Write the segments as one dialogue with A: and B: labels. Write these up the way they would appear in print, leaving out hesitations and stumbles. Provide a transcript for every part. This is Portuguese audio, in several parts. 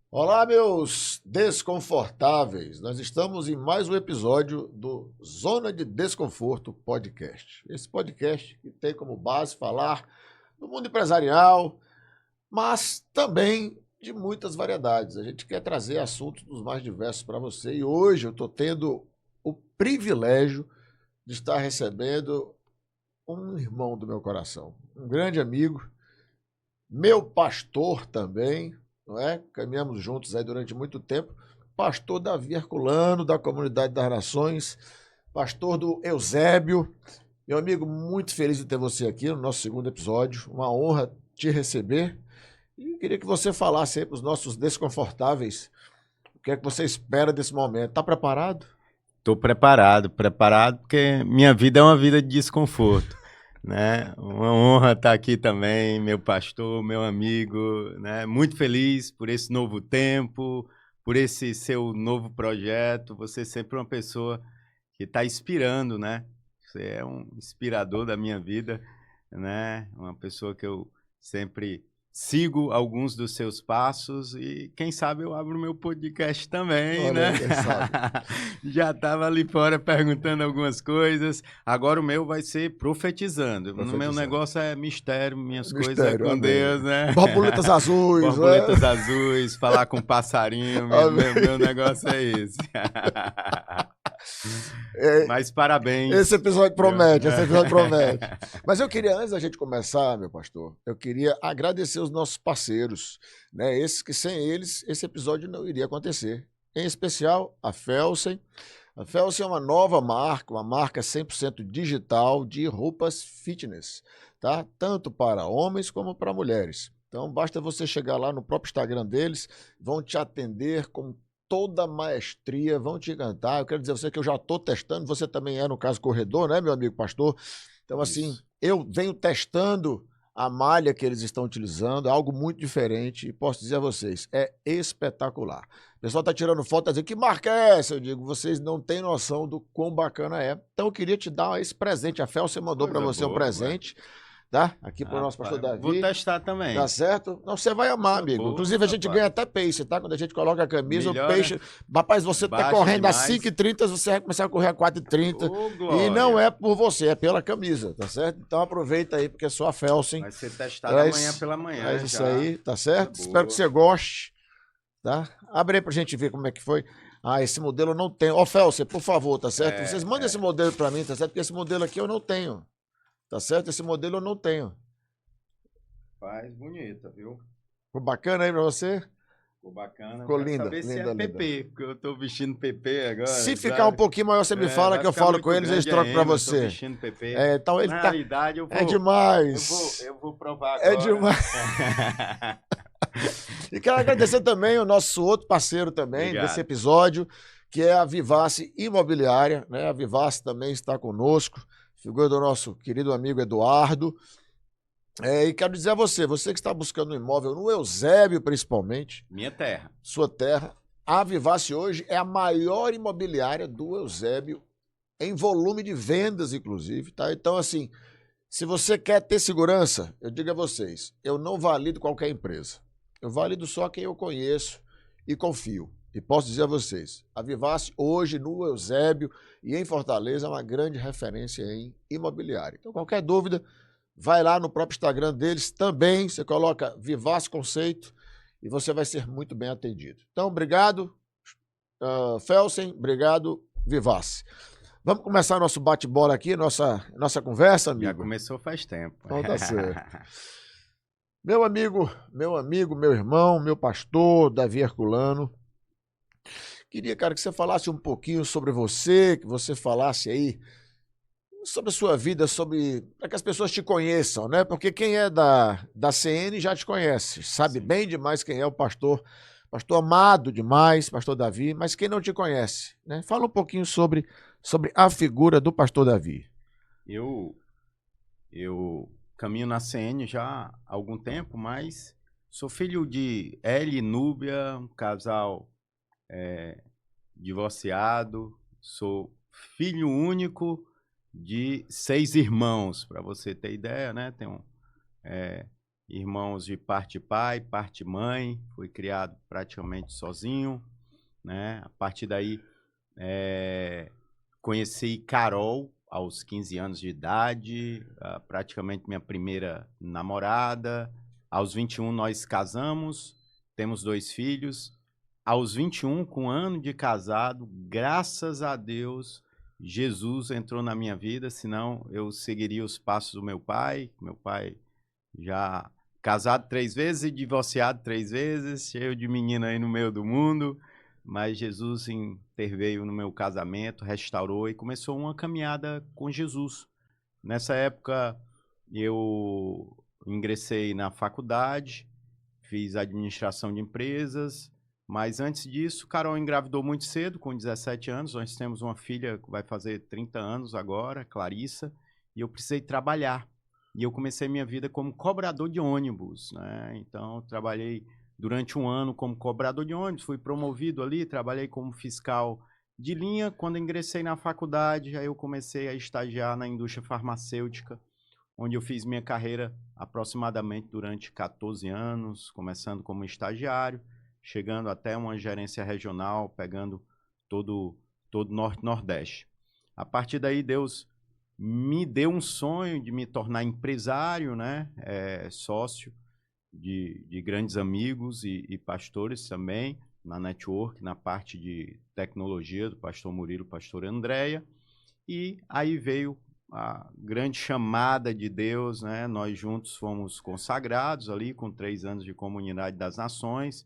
A: Olá, meus desconfortáveis. Nós estamos em mais um episódio do Zona de Desconforto Podcast. Esse podcast que tem como base falar do mundo empresarial, mas também de muitas variedades. A gente quer trazer assuntos dos mais diversos para você e hoje eu estou tendo o privilégio de estar recebendo um irmão do meu coração, um grande amigo, meu pastor também, não é? Caminhamos juntos aí durante muito tempo. Pastor Davi Herculano, da Comunidade das Nações, pastor do Eusébio. Meu amigo, muito feliz de ter você aqui no nosso segundo episódio. Uma honra te receber. E queria que você falasse aí para os nossos desconfortáveis o que é que você espera desse momento. Está preparado?
B: Estou preparado porque minha vida é uma vida de desconforto, né? Uma honra estar aqui também, meu pastor, meu amigo, né? Muito feliz por esse novo tempo, por esse seu novo projeto. Você é sempre uma pessoa que está inspirando, né? Você é um inspirador da minha vida, né? Uma pessoa que eu sempre sigo alguns dos seus passos e quem sabe eu abro meu podcast também,
A: Olha
B: né?
A: aí, quem sabe.
B: Já estava ali fora perguntando algumas coisas. Agora o meu vai ser profetizando. No meu
A: Profetizando.
B: negócio é mistério, minhas coisas é
A: Mistério,
B: com
A: amém.
B: Deus, né?
A: Borboletas azuis,
B: Borboletas
A: né?
B: azuis, falar com passarinho, meu
A: Amém.
B: negócio é esse.
A: É,
B: Mas
A: esse
B: parabéns.
A: episódio
B: Viu?
A: promete, esse episódio promete. Mas eu queria, antes da gente começar, meu pastor, eu queria agradecer os nossos parceiros, né? Esses que sem eles esse episódio não iria acontecer. Em especial, a Felsen. A Felsen é uma marca 100% digital de roupas fitness, tá? Tanto para homens como para mulheres. Então, basta você chegar lá no próprio Instagram deles, vão te atender com toda a maestria, vão te encantar. Eu quero dizer a você que eu já estou testando, você também é, no caso, corredor, né, meu amigo pastor? Então, assim,
B: Isso.
A: eu venho testando a malha que eles estão utilizando, é algo muito diferente, e posso dizer a vocês, é espetacular. O pessoal está tirando foto, tá dizendo, que marca é essa? Eu digo, vocês não têm noção do quão bacana é. Então, eu queria te dar esse presente. A Fel, você mandou para
B: Coisa
A: você um
B: boa, ué.
A: presente, tá? Aqui para o nosso pastor
B: Rapaz, vou
A: Davi.
B: testar
A: Tá
B: também.
A: certo? Não, você vai amar,
B: Coisa
A: amigo.
B: boa,
A: Inclusive, a gente ganha
B: rapaz.
A: até pace, tá? Quando a gente coloca a camisa, o
B: Melhora,
A: peixe. Rapaz, você tá
B: baixa
A: correndo a
B: demais.
A: 5h30, você vai começar a correr a 4h30.
B: Ô,
A: E não
B: Glória.
A: é por você, é pela camisa, tá certo? Então aproveita aí, porque é sua Felsen
B: Vai ser testado amanhã
A: traz,
B: pela
A: traz
B: manhã
A: isso
B: já.
A: aí, tá
B: Coisa
A: certo? Espero que
B: boa.
A: você goste, tá? Abre aí pra gente ver como é que foi. Ah, esse modelo eu não tenho. Ó, Felsen, por favor, tá certo? Vocês mandam esse
B: É.
A: modelo pra mim, tá certo? Porque esse modelo aqui eu não tenho, tá certo? Esse modelo eu não tenho.
B: Faz bonita, viu?
A: Ficou bacana aí pra você?
B: Ficou bacana. Eu
A: Ficou
B: quero
A: linda,
B: saber se é
A: linda, linda.
B: PP, porque eu tô vestindo PP
A: Se
B: agora,
A: ficar um
B: sabe?
A: pouquinho maior, você me
B: É,
A: fala
B: vai
A: que eu
B: ficar
A: falo com
B: muito
A: eles, eles
B: grande a
A: trocam pra
B: M, eu tô
A: você.
B: vestindo PP.
A: É, então ele
B: Na
A: tá.
B: realidade,
A: É
B: eu vou,
A: demais.
B: eu vou provar
A: É
B: agora.
A: demais. E quero agradecer também o nosso outro parceiro também desse
B: Obrigado.
A: episódio, que é a Vivace Imobiliária, né? A Vivace também está conosco, figura do nosso querido amigo Eduardo. E quero dizer a você, você que está buscando um imóvel no Eusébio, principalmente,
B: Minha terra.
A: sua terra, a Vivace hoje é a maior imobiliária do Eusébio, em volume de vendas, inclusive, tá? Então, assim, se você quer ter segurança, eu digo a vocês, eu não valido qualquer empresa. Eu valido só quem eu conheço e confio. E posso dizer a vocês, a Vivace hoje no Eusébio e em Fortaleza é uma grande referência em imobiliária. Então, qualquer dúvida, vai lá no próprio Instagram deles também, você coloca Vivace Conceito e você vai ser muito bem atendido. Então, obrigado, Felsen, obrigado, Vivace. Vamos começar nosso bate-bola aqui, nossa conversa,
B: Já
A: amigo?
B: começou faz tempo.
A: Então tá certo. Meu irmão, meu pastor, Davi Herculano. Queria, cara, que você falasse um pouquinho sobre você, que você falasse aí sobre a sua vida, para que as pessoas te conheçam, né? Porque quem é da CN já te conhece, sabe
B: Sim.
A: bem demais quem é o pastor amado demais, pastor Davi, mas quem não te conhece, né? Fala um pouquinho sobre a figura do pastor Davi.
B: Eu caminho na CN já há algum tempo, mas sou filho de Eli e Núbia, um casal divorciado. Sou filho único de 6 irmãos, para você ter ideia, né? Tenho irmãos de parte pai, parte mãe, fui criado praticamente sozinho, né? A partir daí, conheci Carol aos 15 anos de idade, praticamente minha primeira namorada. Aos 21 nós casamos, temos 2 filhos. Aos 21, com 1 ano de casado, graças a Deus, Jesus entrou na minha vida, senão eu seguiria os passos do meu pai. Meu pai já casado 3 vezes e divorciado 3 vezes, cheio de menina aí no meio do mundo, mas Jesus interveio no meu casamento, restaurou e começou uma caminhada com Jesus. Nessa época, eu ingressei na faculdade, fiz administração de empresas, mas antes disso, Carol engravidou muito cedo, com 17 anos. Nós temos uma filha que vai fazer 30 anos agora, Clarissa, e eu precisei trabalhar. E eu comecei minha vida como cobrador de ônibus, né? Então, trabalhei durante 1 ano como cobrador de ônibus, fui promovido ali, trabalhei como fiscal de linha. Quando ingressei na faculdade, aí eu comecei a estagiar na indústria farmacêutica, onde eu fiz minha carreira aproximadamente durante 14 anos, começando como estagiário, chegando até uma gerência regional, pegando todo Norte e Nordeste. A partir daí, Deus me deu um sonho de me tornar empresário, né? Sócio de grandes amigos e pastores também, na network, na parte de tecnologia, do pastor Murilo, pastor Andréia. E aí veio a grande chamada de Deus, né? Nós juntos fomos consagrados ali, com 3 anos de Comunidade das Nações.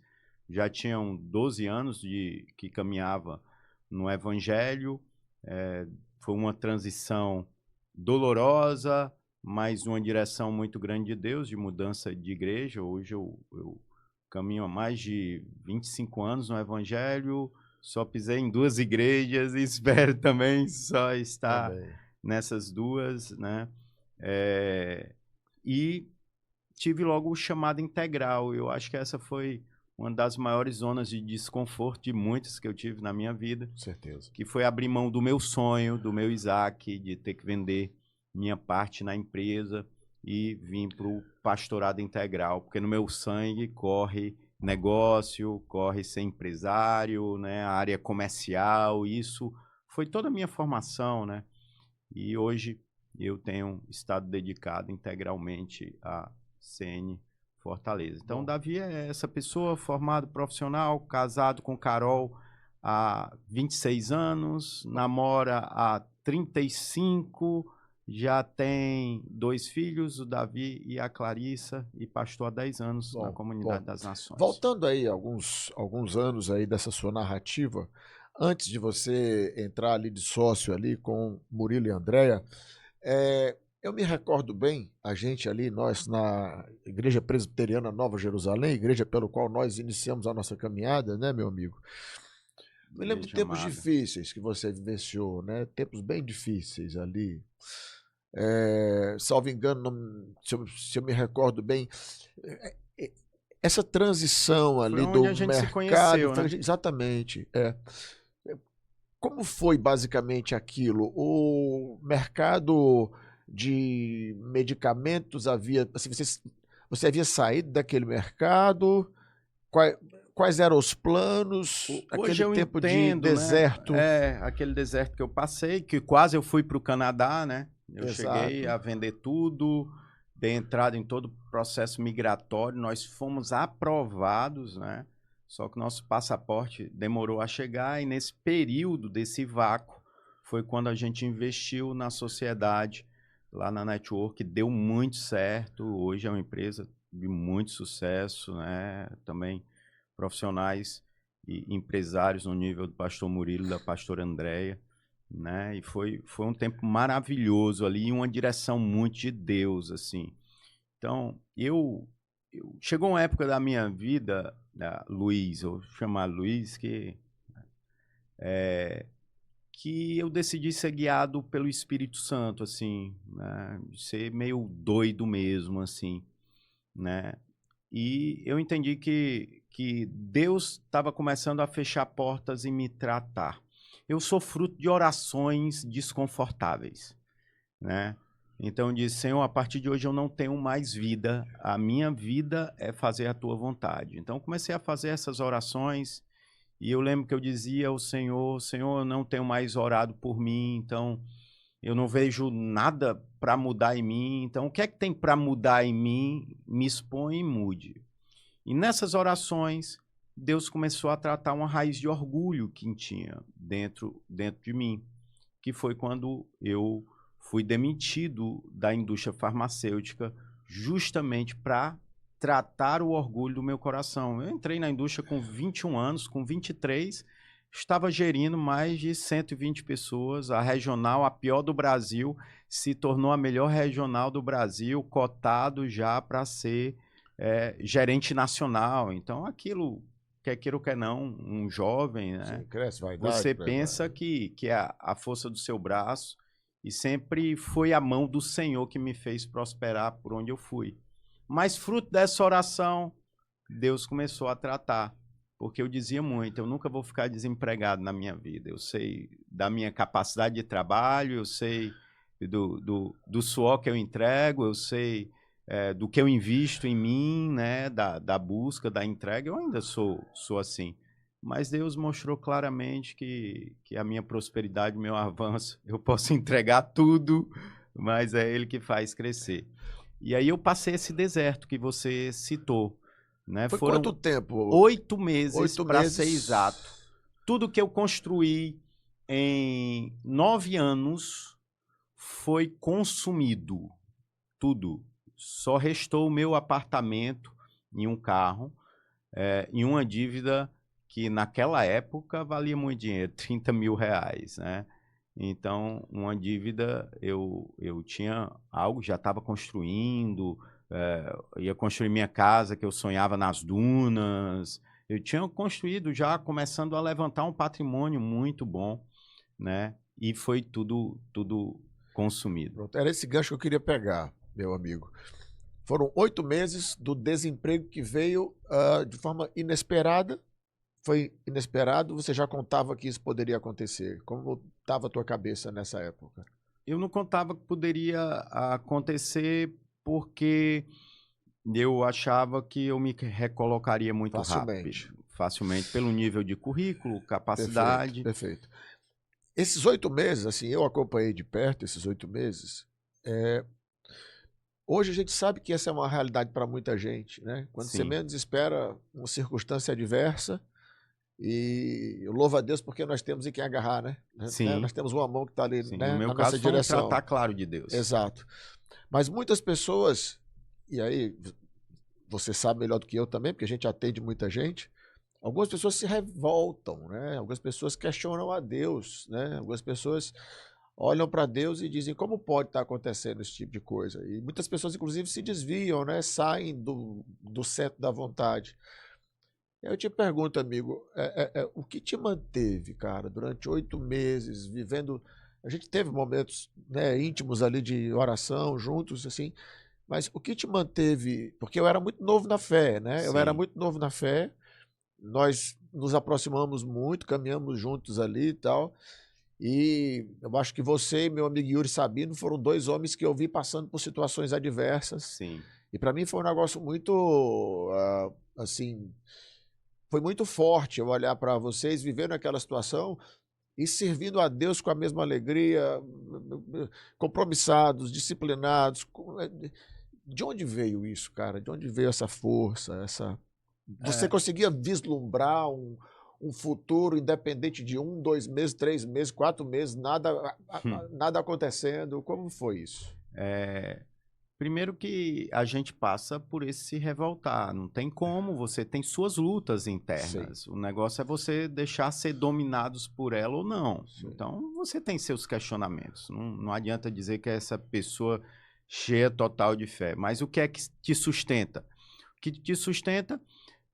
B: Já tinham 12 anos que caminhava no Evangelho. Foi uma transição dolorosa, mas uma direção muito grande de Deus, de mudança de igreja. Hoje eu caminho há mais de 25 anos no Evangelho, só pisei em 2 igrejas e espero também só estar nessas 2, né? E tive logo o chamado integral. Eu acho que essa foi uma das maiores zonas de desconforto, de muitas que eu tive na minha vida.
A: Certeza.
B: Que foi abrir mão do meu sonho, do meu Isaac, de ter que vender minha parte na empresa e vir para o pastorado integral, porque no meu sangue corre negócio, corre ser empresário, né, a área comercial. Isso foi toda a minha formação, né? E hoje eu tenho estado dedicado integralmente à CN Fortaleza. Então, Davi é essa pessoa, formado profissional, casado com Carol há 26 anos, namora há 35, já tem 2 filhos, o Davi e a Clarissa, e pastor há 10 anos na Comunidade das Nações.
A: Voltando aí alguns anos aí dessa sua narrativa, antes de você entrar ali de sócio ali com Murilo e Andréia, eu me recordo bem, a gente ali, nós na Igreja Presbiteriana Nova Jerusalém, igreja pelo qual nós iniciamos a nossa caminhada, né, meu amigo? Me lembro de tempos difíceis que você vivenciou, né? Tempos bem difíceis ali. Salvo engano, se eu me recordo bem, essa transição ali do
B: a gente
A: mercado,
B: se conheceu, né?
A: Exatamente. Como foi basicamente aquilo? O mercado de medicamentos havia, assim, você havia saído daquele mercado? Quais eram os planos?
B: Hoje
A: aquele tempo
B: entendo,
A: de deserto.
B: Né? Aquele deserto que eu passei, que quase eu fui para o Canadá, né? Eu cheguei a vender tudo, dei entrada em todo o processo migratório, nós fomos aprovados, né? Só que nosso passaporte demorou a chegar, e nesse período desse vácuo foi quando a gente investiu na sociedade, lá na Network, deu muito certo. Hoje é uma empresa de muito sucesso, né? Também profissionais e empresários no nível do pastor Murilo e da pastora Andréia, né? E foi um tempo maravilhoso ali, uma direção muito de Deus, assim. Então, chegou uma época da minha vida, Luiz, eu vou chamar Luiz, que eu decidi ser guiado pelo Espírito Santo, assim, né? Ser meio doido mesmo, assim, né? E eu entendi que Deus estava começando a fechar portas e me tratar. Eu sou fruto de orações desconfortáveis, né? Então eu disse, Senhor, a partir de hoje eu não tenho mais vida, a minha vida é fazer a tua vontade. Então eu comecei a fazer essas orações e eu lembro que eu dizia ao Senhor, Senhor, eu não tenho mais orado por mim, então eu não vejo nada para mudar em mim, então o que é que tem para mudar em mim? Me expõe e mude. E nessas orações, Deus começou a tratar uma raiz de orgulho que tinha dentro de mim, que foi quando eu fui demitido da indústria farmacêutica justamente para tratar o orgulho do meu coração. Eu entrei na indústria com 21 anos, com 23, estava gerindo mais de 120 pessoas, a regional, a pior do Brasil, se tornou a melhor regional do Brasil, cotado já para ser gerente nacional. Então, aquilo, quer queira ou quer não, um jovem, né?
A: Sim, cresce, vaidade,
B: Você pensa que é a força do seu braço, e sempre foi a mão do Senhor que me fez prosperar por onde eu fui. Mas fruto dessa oração, Deus começou a tratar. Porque eu dizia muito, eu nunca vou ficar desempregado na minha vida. Eu sei da minha capacidade de trabalho, eu sei do suor que eu entrego, eu sei do que eu invisto em mim, né, da busca, da entrega. Eu ainda sou assim. Mas Deus mostrou claramente que a minha prosperidade, meu avanço, eu posso entregar tudo, mas é Ele que faz crescer. E aí eu passei esse deserto que você citou, né?
A: Foi
B: Foram
A: quanto tempo?
B: 8 meses,
A: 8
B: para
A: meses.
B: ser exato. Tudo que eu construí em 9 anos foi consumido. Tudo. Só restou o meu apartamento e um carro, e uma dívida que naquela época valia muito dinheiro, 30 mil reais, né? Então, uma dívida, eu tinha algo, já estava construindo, ia construir minha casa, que eu sonhava nas dunas. Eu tinha construído já, começando a levantar um patrimônio muito bom, né? E foi tudo consumido.
A: Pronto, era esse gancho que eu queria pegar, meu amigo. Foram 8 meses do desemprego que veio de forma inesperada. Foi inesperado? Você já contava que isso poderia acontecer? Como estava a tua cabeça nessa época?
B: Eu não contava que poderia acontecer porque eu achava que eu me recolocaria muito
A: Facilmente.
B: facilmente, pelo nível de currículo, capacidade.
A: Perfeito. Esses 8 meses, assim, eu acompanhei de perto esses 8 meses. Hoje a gente sabe que essa é uma realidade para muita gente, né? Quando você
B: Sim.
A: menos espera uma circunstância adversa, e eu louvo a Deus porque nós temos em quem agarrar, né?
B: Sim.
A: Nós temos uma mão que está ali,
B: Sim.
A: né,
B: No meu
A: na
B: caso,
A: nossa
B: foi
A: direção.
B: um tratar claro de Deus.
A: Exato. Mas muitas pessoas, e aí você sabe melhor do que eu também, porque a gente atende muita gente, algumas pessoas se revoltam, né? Algumas pessoas questionam a Deus, né? Algumas pessoas olham para Deus e dizem como pode estar acontecendo esse tipo de coisa. E muitas pessoas, inclusive, se desviam, né? Saem do centro da vontade. Eu te pergunto, amigo, o que te manteve, cara, durante 8 meses, vivendo... A gente teve momentos, né, íntimos ali de oração, juntos, assim, mas o que te manteve... Porque eu era muito novo na fé, né? Eu era
B: Sim.
A: muito novo na fé, nós nos aproximamos muito, caminhamos juntos ali e tal, e eu acho que você e meu amigo Yuri Sabino foram 2 homens que eu vi passando por situações adversas.
B: Sim.
A: E para mim foi um negócio muito, assim, foi muito forte eu olhar para vocês, vivendo aquela situação e servindo a Deus com a mesma alegria, compromissados, disciplinados. De onde veio isso, cara? De onde veio essa força, essa... Você conseguia vislumbrar um futuro independente de 1, 2 meses, 3 meses, 4 meses, nada acontecendo? Como foi isso?
B: Primeiro que a gente passa por esse se revoltar, não tem como, você tem suas lutas internas. Sim. O negócio é você deixar ser dominados por ela ou não. Sim. Então, você tem seus questionamentos. Não adianta dizer que é essa pessoa cheia total de fé. Mas o que é que te sustenta? O que te sustenta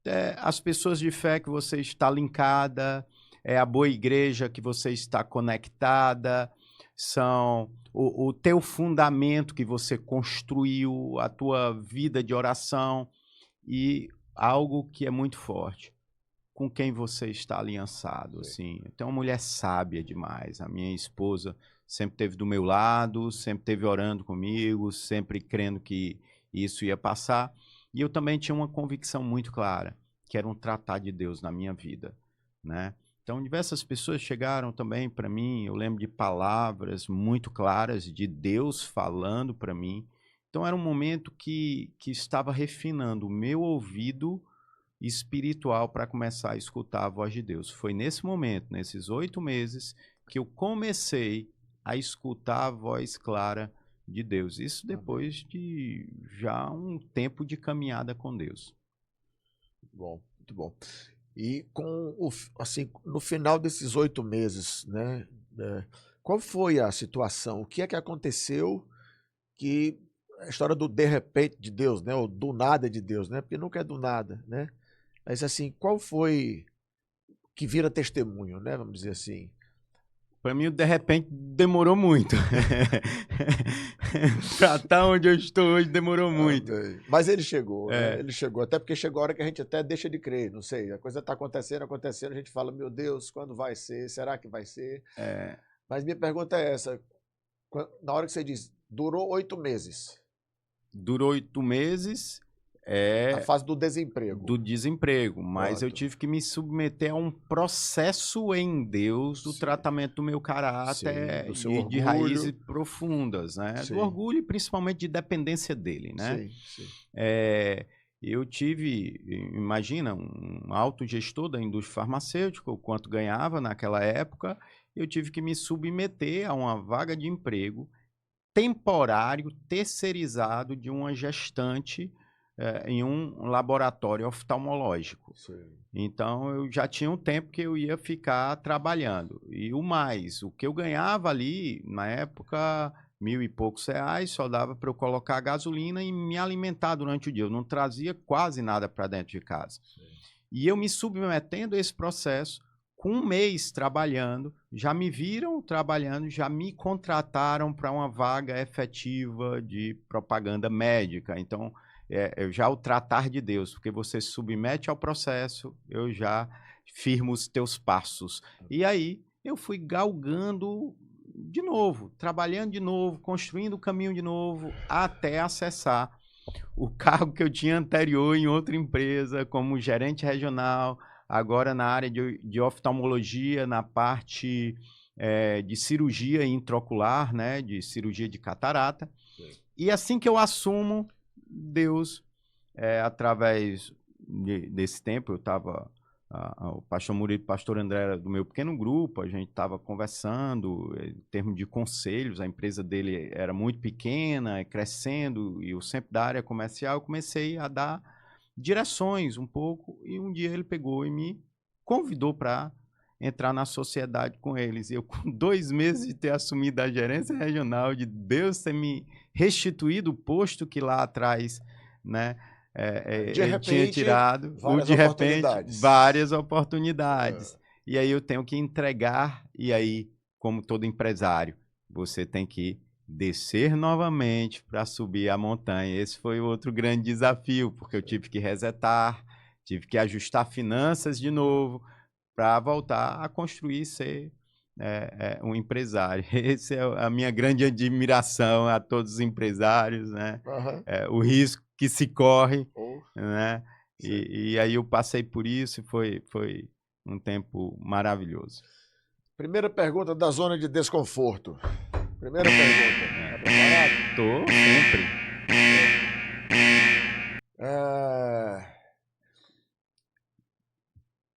B: é as pessoas de fé que você está linkada, é a boa igreja que você está conectada, são o teu fundamento que você construiu, a tua vida de oração e algo que é muito forte, com quem você está aliançado. Assim. Então, uma mulher sábia demais, a minha esposa, sempre esteve do meu lado, sempre esteve orando comigo, sempre crendo que isso ia passar. E eu também tinha uma convicção muito clara, que era um tratar de Deus na minha vida, né? Então, diversas pessoas chegaram também para mim, eu lembro de palavras muito claras de Deus falando para mim. Então, era um momento que estava refinando o meu ouvido espiritual para começar a escutar a voz de Deus. Foi nesse momento, nesses 8 meses, que eu comecei a escutar a voz clara de Deus. Isso depois de já um tempo de caminhada com Deus.
A: Bom, muito bom. E assim, no final desses 8 meses, né, qual foi a situação? O que é que aconteceu que a história do de repente de Deus, né, ou do nada de Deus, né, porque nunca é do nada, né? Mas assim, qual foi que vira testemunho, né, vamos dizer assim?
B: Para mim, de repente, demorou muito. Para estar onde eu estou hoje, demorou muito.
A: Mas ele chegou, né? Ele chegou. Até porque chegou a hora que a gente até deixa de crer, não sei. A coisa está acontecendo, a gente fala, meu Deus, quando vai ser? Será que vai ser? Mas minha pergunta é essa. Na hora que você diz, durou 8 meses.
B: Durou 8 meses.
A: A fase do desemprego.
B: Do desemprego, mas eu tive que me submeter a um processo em Deus do tratamento do meu caráter e de raízes profundas, né? Do orgulho e principalmente de dependência dele, né? Eu tive, imagina, um alto gestor da indústria farmacêutica, o quanto ganhava naquela época, eu tive que me submeter a uma vaga de emprego temporário, terceirizado de uma gestante em um laboratório oftalmológico. Então, eu já tinha um tempo que eu ia ficar trabalhando. E o que eu ganhava ali, na época, R$1.000 e poucos, só dava para eu colocar gasolina e me alimentar durante o dia. Eu não trazia quase nada para dentro de casa. E eu me submetendo a esse processo, com 1 mês trabalhando, já me viram trabalhando, já me contrataram para uma vaga efetiva de propaganda médica. Então, já o tratar de Deus, porque você se submete ao processo, eu já firmo os teus passos. E aí eu fui galgando de novo, trabalhando de novo, construindo o caminho de novo, até acessar o cargo que eu tinha anterior em outra empresa, como gerente regional, agora na área de oftalmologia, na parte de cirurgia intraocular, né, de cirurgia de catarata. E assim que eu assumo, Deus, através desse tempo, eu estava, o pastor Murilo e o pastor André era do meu pequeno grupo, a gente estava conversando em termos de conselhos, a empresa dele era muito pequena, crescendo, e eu sempre da área comercial, eu comecei a dar direções um pouco, e um dia ele pegou e me convidou para entrar na sociedade com eles. E eu, com 2 meses de ter assumido a gerência regional, de Deus ter me restituído o posto que lá atrás, né, ele tinha tirado, várias oportunidades. E aí eu tenho que entregar, e aí, como todo empresário, você tem que descer novamente para subir a montanha. Esse foi outro grande desafio, porque eu tive que resetar, tive que ajustar finanças de novo, para voltar a construir e ser um empresário. Essa é a minha grande admiração a todos os empresários, né? O risco que se corre, né? E aí eu passei por isso e foi um tempo maravilhoso.
A: Primeira pergunta da zona de desconforto. Primeira pergunta. Tá preparado?
B: Tô, sempre.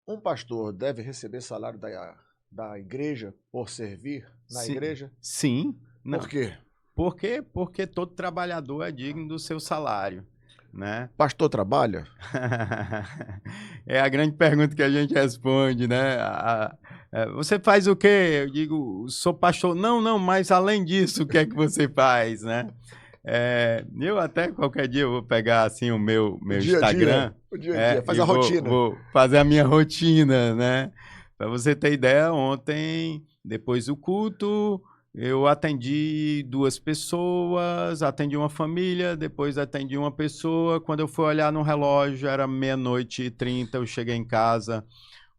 A: Um pastor deve receber salário da igreja por servir na igreja?
B: Sim.
A: Por quê?
B: Porque todo trabalhador é digno do seu salário, né?
A: Pastor trabalha?
B: É a grande pergunta que a gente responde, né? Você faz o quê? Eu digo, sou pastor. Não, mas além disso, o que é que você faz, né? Eu até qualquer dia eu vou pegar assim o meu Instagram.
A: O dia a dia, faz a rotina.
B: Vou fazer a minha rotina, né? Para você ter ideia, ontem, depois do culto, eu atendi 2 pessoas, atendi uma família, depois atendi uma pessoa. Quando eu fui olhar no relógio, era 00:30, eu cheguei em casa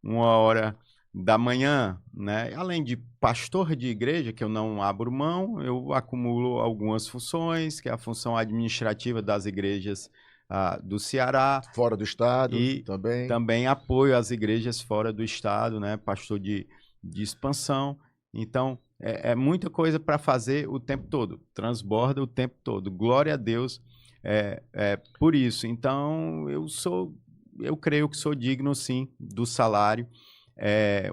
B: 1 hora da manhã, né? Além de pastor de igreja, que eu não abro mão, eu acumulo algumas funções, que é a função administrativa das igrejas do Ceará,
A: Fora do estado
B: e
A: também.
B: também apoio às igrejas fora do estado, né? Pastor de expansão. Então, é muita coisa para fazer o tempo todo, transborda o tempo todo. Glória a Deus por isso. Então, eu creio que sou digno, sim, do salário.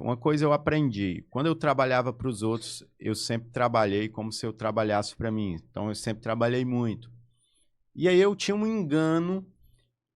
B: Uma coisa eu aprendi, quando eu trabalhava para os outros, eu sempre trabalhei como se eu trabalhasse para mim. Então, eu sempre trabalhei muito. E aí eu tinha um engano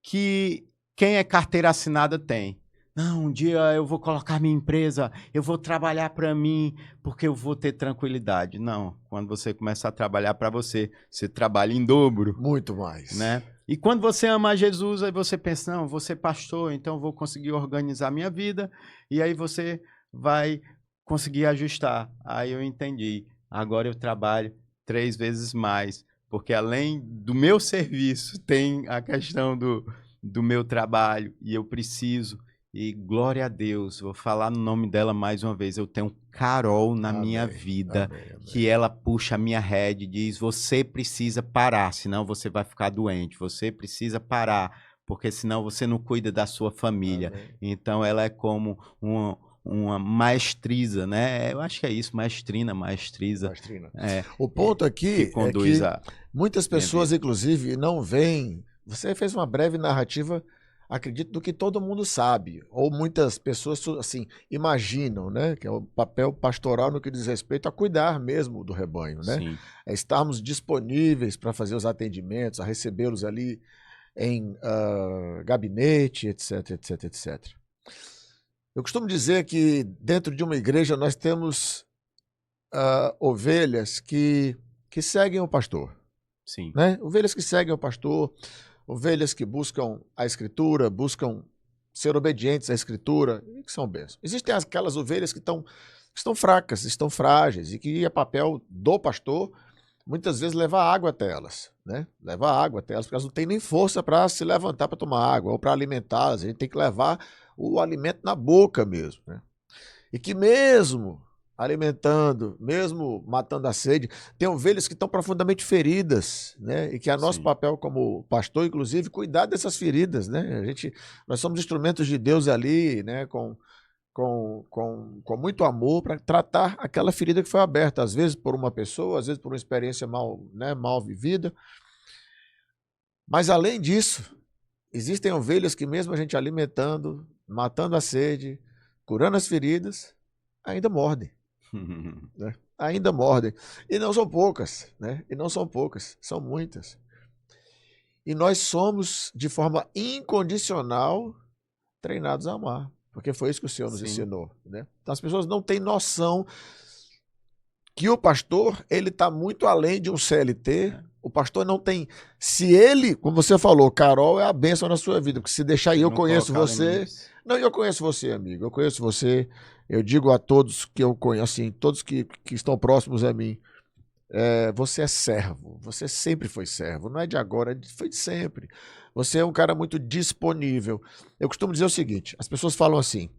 B: que quem é carteira assinada tem. Não, um dia eu vou colocar minha empresa, eu vou trabalhar para mim, porque eu vou ter tranquilidade. Não, quando você começar a trabalhar para você, você trabalha em dobro.
A: Muito mais.
B: Né? E quando você ama Jesus, aí você pensa, não, vou ser pastor, então vou conseguir organizar minha vida, e aí você vai conseguir ajustar. Aí eu entendi, agora eu trabalho 3 vezes mais, porque além do meu serviço, tem a questão do meu trabalho, e eu preciso, e glória a Deus, vou falar no nome dela mais uma vez, eu tenho Carol na minha vida, que ela puxa a minha rédea e diz, você precisa parar, senão você vai ficar doente, você precisa parar, porque senão você não cuida da sua família.
A: Amém.
B: Então ela é como uma maestriza, né? Eu acho que é isso, maestrina.
A: O ponto aqui
B: que conduz
A: é que muitas pessoas, inclusive, não veem. Você fez uma breve narrativa, acredito, do que todo mundo sabe, ou muitas pessoas assim imaginam, né? Que é o papel pastoral no que diz respeito a cuidar mesmo do rebanho, né?
B: Sim.
A: É estarmos disponíveis para fazer os atendimentos, a recebê-los ali em gabinete, etc, etc, etc. Eu costumo dizer que dentro de uma igreja nós temos ovelhas que seguem o pastor.
B: Sim.
A: Né? Ovelhas que seguem o pastor, ovelhas que buscam a Escritura, buscam ser obedientes à Escritura, e que são bênçãos. Existem aquelas ovelhas que estão fracas, estão frágeis, e que é papel do pastor, muitas vezes, levar água até elas. Né? Levar água até elas, porque elas não têm nem força para se levantar para tomar água, ou para alimentá-las. A gente tem que levar o alimento na boca mesmo. Né? E que mesmo alimentando, mesmo matando a sede, tem ovelhas que estão profundamente feridas, né? E que é nosso papel como pastor, inclusive, cuidar dessas feridas, né? Nós somos instrumentos de Deus ali, né? Com muito amor para tratar aquela ferida que foi aberta, às vezes por uma pessoa, às vezes por uma experiência mal vivida. Mas além disso, existem ovelhas que mesmo a gente alimentando, matando a sede, curando as feridas, ainda mordem. Né? Ainda mordem. E não são poucas, né? E não são poucas, são muitas. E nós somos, de forma incondicional, treinados a amar. Porque foi isso que o Senhor nos ensinou. Né? Então as pessoas não têm noção que o pastor, ele está muito além de um CLT. O pastor não tem... Se ele, como você falou, Carol é a bênção na sua vida, porque se deixar aí, eu conheço você... Não, eu conheço você, amigo, eu conheço você... Eu digo a todos que eu conheço, assim, todos que estão próximos a mim, você é servo, você sempre foi servo, não é de agora, foi de sempre. Você é um cara muito disponível. Eu costumo dizer o seguinte, as pessoas falam assim,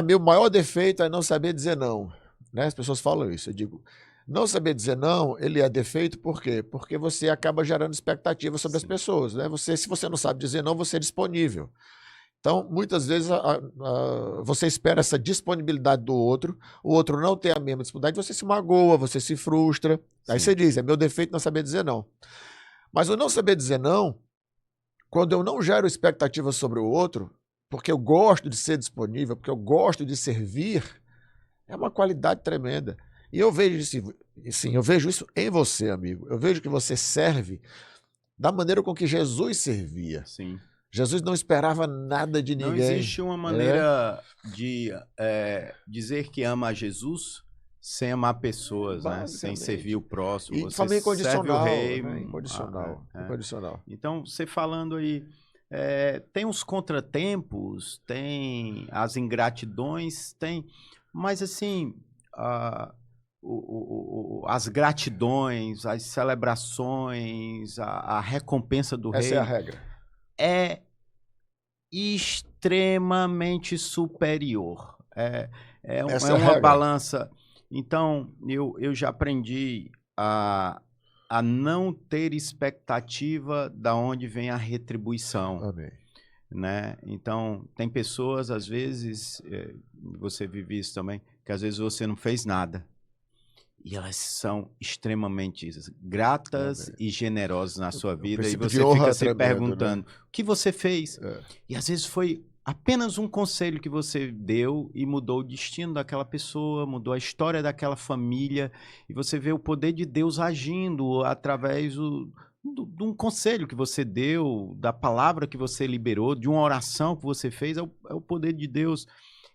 A: meu maior defeito é não saber dizer não. Né? As pessoas falam isso, eu digo, não saber dizer não, ele é defeito, por quê? Porque você acaba gerando expectativa sobre as pessoas. Né? Se você não sabe dizer não, você é disponível. Então, muitas vezes, você espera essa disponibilidade do outro, o outro não tem a mesma disponibilidade, você se magoa, você se frustra. Sim. Aí você diz, é meu defeito não saber dizer não. Mas o não saber dizer não, quando eu não gero expectativa sobre o outro, porque eu gosto de ser disponível, porque eu gosto de servir, é uma qualidade tremenda. E eu vejo isso em você, amigo. Eu vejo que você serve da maneira com que Jesus servia.
B: Sim.
A: Jesus não esperava nada de ninguém.
B: Não existe uma maneira de dizer que ama a Jesus sem amar pessoas, né? Sem servir o próximo.
A: E
B: você
A: família incondicional,
B: serve o rei.
A: né? Incondicional.
B: Então, você falando aí, tem os contratempos, tem as ingratidões, mas assim, as gratidões, as celebrações, a recompensa do rei.
A: Essa é a regra.
B: É extremamente superior.
A: Essa é
B: é
A: a
B: uma
A: regra.
B: balança. Então, eu já aprendi a não ter expectativa da onde vem a retribuição,
A: Amém.
B: né? Então, tem pessoas, às vezes, você vive isso também, que às vezes você não fez nada. E elas são extremamente gratas
A: Amém.
B: e generosas na sua
A: O
B: vida. E
A: princípio de
B: você
A: honra
B: fica
A: é
B: se
A: tremendo, né?
B: perguntando, o que você fez?
A: É.
B: E às vezes foi apenas um conselho que você deu e mudou o destino daquela pessoa, mudou a história daquela família. E você vê o poder de Deus agindo através de um conselho que você deu, da palavra que você liberou, de uma oração que você fez. É o poder de Deus.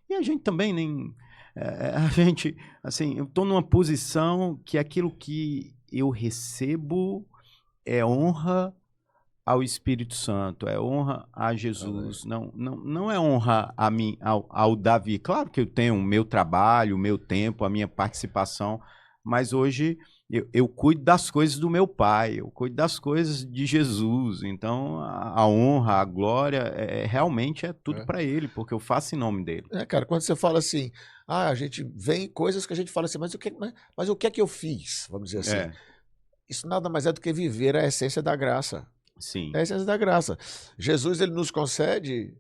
B: E a gente também nem. A gente, assim, eu estou numa posição que aquilo que eu recebo é honra ao Espírito Santo, é honra a Jesus, não é honra a mim, ao Davi. Claro que eu tenho o meu trabalho, o meu tempo, a minha participação, mas hoje eu cuido das coisas do meu pai, eu cuido das coisas de Jesus. Então a honra, a glória, realmente é tudo
A: É.
B: para ele, porque eu faço em nome dele.
A: Cara, quando você fala assim, a gente vem coisas que a gente fala assim, mas o que é que eu fiz? Vamos dizer assim. Isso nada mais é do que viver a essência da graça.
B: Sim.
A: É a essência da graça. Jesus, ele nos concede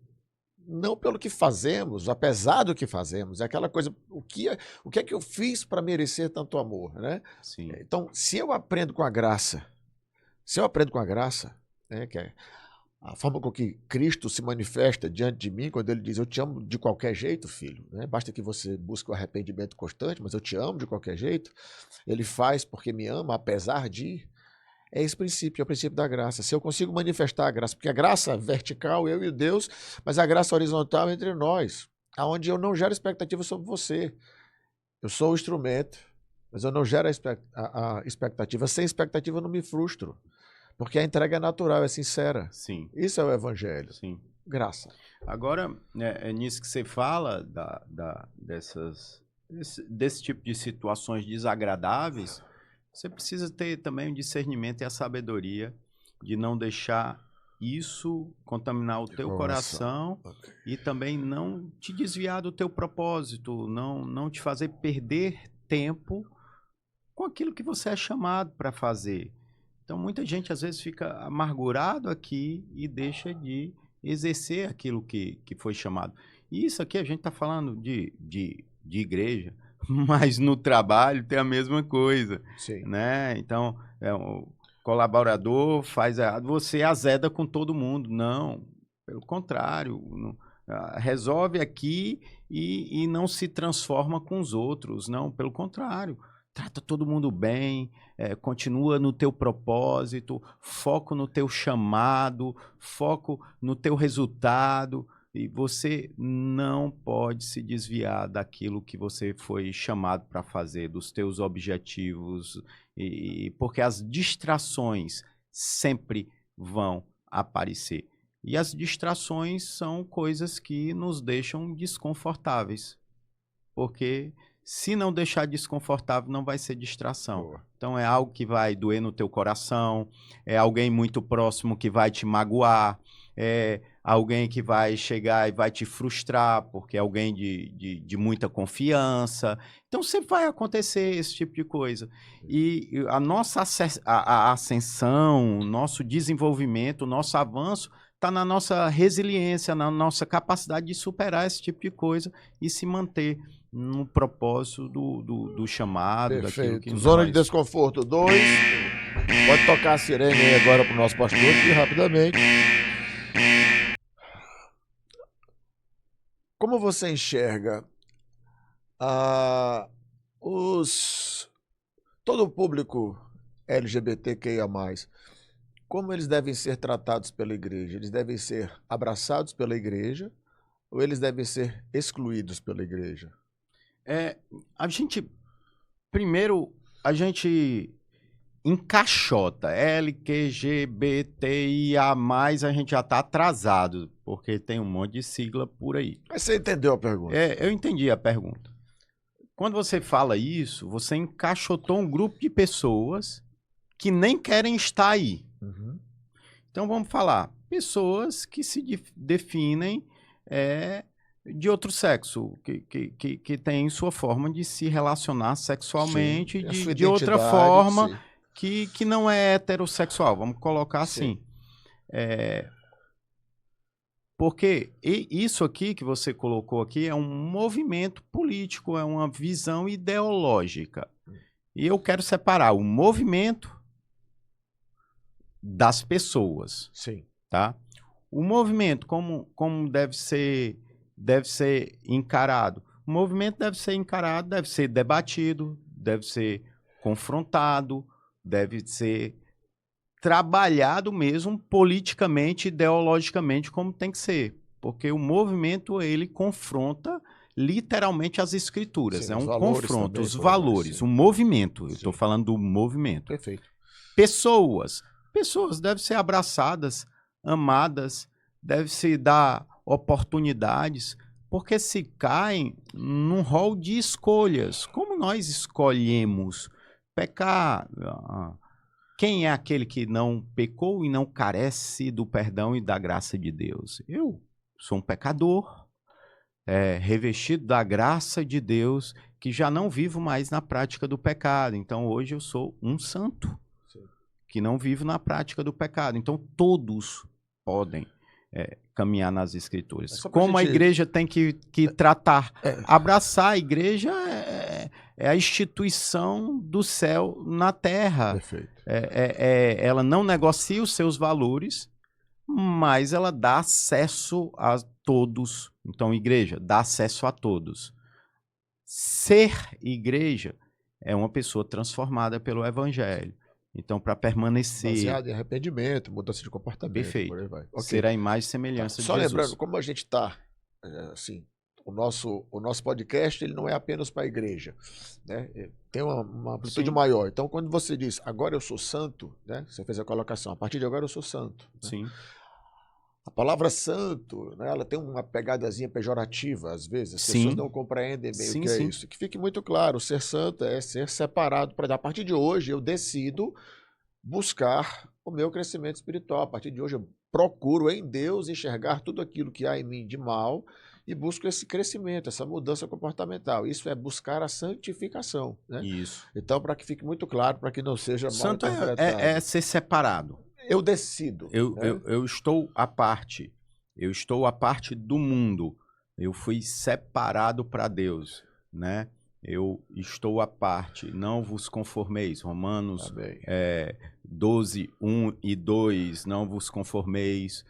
A: não pelo que fazemos, apesar do que fazemos, é aquela coisa, o que é que eu fiz para merecer tanto amor, né?
B: Sim.
A: Então, se eu aprendo com a graça, né, que é a forma com que Cristo se manifesta diante de mim, quando ele diz, eu te amo de qualquer jeito, filho, né? Basta que você busque o arrependimento constante, mas eu te amo de qualquer jeito. Ele faz porque me ama, apesar de... É esse princípio, é o princípio da graça. Se eu consigo manifestar a graça, porque a graça vertical, eu e Deus, mas a graça horizontal entre nós, aonde eu não gero expectativa sobre você. Eu sou o instrumento, mas eu não gero a expectativa. Sem expectativa eu não me frustro, porque a entrega é natural, é sincera.
B: Sim.
A: Isso é o evangelho.
B: Sim.
A: Graça.
B: Agora, é nisso que você fala, desse tipo de situações desagradáveis, você precisa ter também o discernimento e a sabedoria de não deixar isso contaminar o teu coração e também não te desviar do teu propósito, não te fazer perder tempo com aquilo que você é chamado para fazer. Então, muita gente às vezes fica amargurado aqui e deixa de exercer aquilo que foi chamado. E isso aqui a gente está falando de igreja, mas no trabalho tem a mesma coisa.
A: Sim.
B: Né? Então, o colaborador faz errado, você azeda com todo mundo. Não, pelo contrário, resolve aqui e não se transforma com os outros. Não, pelo contrário. Trata todo mundo bem, continua no teu propósito, foco no teu chamado, foco no teu resultado, e você não pode se desviar daquilo que você foi chamado para fazer, dos teus objetivos, porque as distrações sempre vão aparecer. E as distrações são coisas que nos deixam desconfortáveis, porque se não deixar desconfortável, não vai ser distração.
A: Boa.
B: Então é algo que vai doer no teu coração, é alguém muito próximo que vai te magoar, é alguém que vai chegar e vai te frustrar, porque é alguém de muita confiança. Então sempre vai acontecer esse tipo de coisa. E a nossa ascensão, o nosso desenvolvimento, o nosso avanço está na nossa resiliência, na nossa capacidade de superar esse tipo de coisa e se manter no propósito do chamado,
A: Perfeito.
B: daquilo que
A: Zona
B: nós...
A: de Desconforto 2. Pode tocar a sirene aí agora para o nosso pastor aqui, rapidamente. Como você enxerga todo o público LGBTQIA+, como eles devem ser tratados pela igreja? Eles devem ser abraçados pela igreja ou eles devem ser excluídos pela igreja?
B: Primeiro, a gente encaixota LGBTIA+, a gente já está atrasado, porque tem um monte de sigla por aí.
A: Mas você entendeu a pergunta?
B: Eu entendi a pergunta. Quando você fala isso, você encaixotou um grupo de pessoas que nem querem estar aí.
A: Uhum.
B: Então vamos falar, pessoas que se definem de outro sexo, que tem sua forma de se relacionar sexualmente
A: Sim, a sua
B: de outra
A: identidade,
B: forma
A: sim.
B: que não é heterossexual, vamos colocar assim.
A: Sim.
B: Porque isso aqui que você colocou aqui é um movimento político, é uma visão ideológica. E eu quero separar o movimento das pessoas,
A: Sim.
B: tá? O movimento, como deve ser encarado? O movimento deve ser encarado, deve ser debatido, deve ser confrontado, deve ser trabalhado mesmo politicamente, ideologicamente, como tem que ser. Porque o movimento, ele confronta literalmente as escrituras.
A: Sim,
B: É
A: os
B: um
A: valores
B: confronto,
A: também,
B: os
A: por aí vai,
B: valores,
A: sim.
B: o movimento. Eu estou
A: Sim.
B: falando do movimento.
A: Perfeito.
B: Pessoas devem ser abraçadas, amadas, devem se dar oportunidades, porque se caem num rol de escolhas. Como nós escolhemos pecar? Quem é aquele que não pecou e não carece do perdão e da graça de Deus? Eu sou um pecador, revestido da graça de Deus, que já não vivo mais na prática do pecado. Então hoje eu sou um santo,
A: Sim.
B: que não vive na prática do pecado. Então todos podem caminhar nas escrituras. Como a igreja tem que tratar, abraçar a igreja é a instituição do céu na terra.
A: Perfeito.
B: Ela não negocia os seus valores, mas ela dá acesso a todos. Então, igreja, dá acesso a todos. Ser igreja é uma pessoa transformada pelo evangelho. Então, para permanecer...
A: Baseado em arrependimento, mudança de comportamento.
B: Perfeito.
A: Por aí vai. Okay.
B: Ser a imagem e semelhança de
A: Só
B: Jesus.
A: lembrando, como a gente está, assim, o nosso podcast, ele não é apenas para a igreja, né? Tem uma amplitude
B: Sim.
A: maior. Então, quando você diz, agora eu sou santo, né? Você fez a colocação, a partir de agora eu sou santo. Né?
B: Sim.
A: A palavra santo, né, ela tem uma pegadazinha pejorativa, às vezes, as pessoas não compreendem bem o que é isso. Que fique muito claro, ser santo é ser separado. A partir de hoje, eu decido buscar o meu crescimento espiritual. A partir de hoje, eu procuro em Deus enxergar tudo aquilo que há em mim de mal e busco esse crescimento, essa mudança comportamental. Isso é buscar a santificação. Né?
B: Isso.
A: Então, para que fique muito claro, para que não seja mal
B: Santo
A: interpretado.
B: é ser separado.
A: Eu decido.
B: Eu estou à parte. Eu estou à parte do mundo. Eu fui separado para Deus, né? Eu estou à parte. Não vos conformeis. Romanos 12, 1 e 2. Não vos conformeis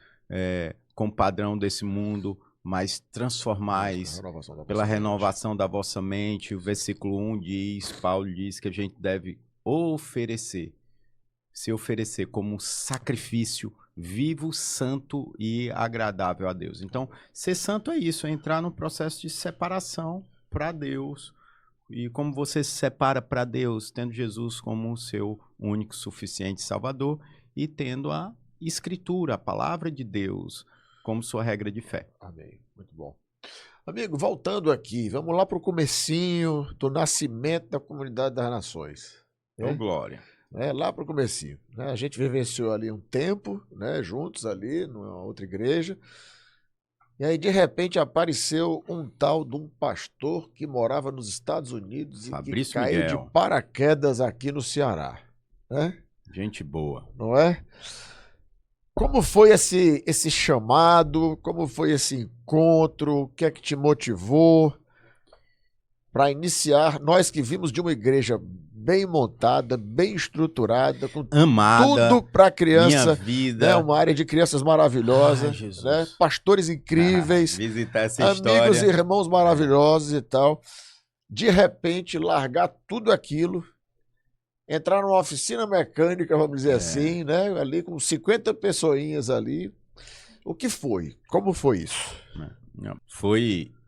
B: com o padrão desse mundo, mas transformais pela renovação da vossa mente. O versículo 1 diz, Paulo diz que a gente deve se oferecer como sacrifício vivo, santo e agradável a Deus. Então, ser santo é isso, é entrar num processo de separação para Deus. E como você se separa para Deus, tendo Jesus como o seu único, suficiente Salvador e tendo a Escritura, a palavra de Deus, como sua regra de fé.
A: Amém. Muito bom. Amigo, voltando aqui, vamos lá para o comecinho do nascimento da Comunidade das Nações.
B: Ô, glória.
A: Lá para o comecinho. Né? A gente vivenciou ali um tempo, né, juntos ali, numa outra igreja. E aí, de repente, apareceu um tal de um pastor que morava nos Estados Unidos
B: Fabrício
A: e que caiu
B: Miguel.
A: de paraquedas aqui no Ceará. Né?
B: Gente boa.
A: Não é? Como foi esse chamado? Como foi esse encontro? O que é que te motivou para iniciar? Nós que vimos de uma igreja bem montada, bem estruturada, com
B: amada,
A: tudo para criança,
B: minha vida,
A: né? Uma área de crianças maravilhosa,
B: ai, Jesus.
A: né? Pastores incríveis,
B: visitar essa
A: amigos
B: história.
A: e irmãos maravilhosos e tal. De repente, largar tudo aquilo, entrar numa oficina mecânica, vamos dizer assim, né? Ali com 50 pessoinhas ali. O que foi? Como foi isso?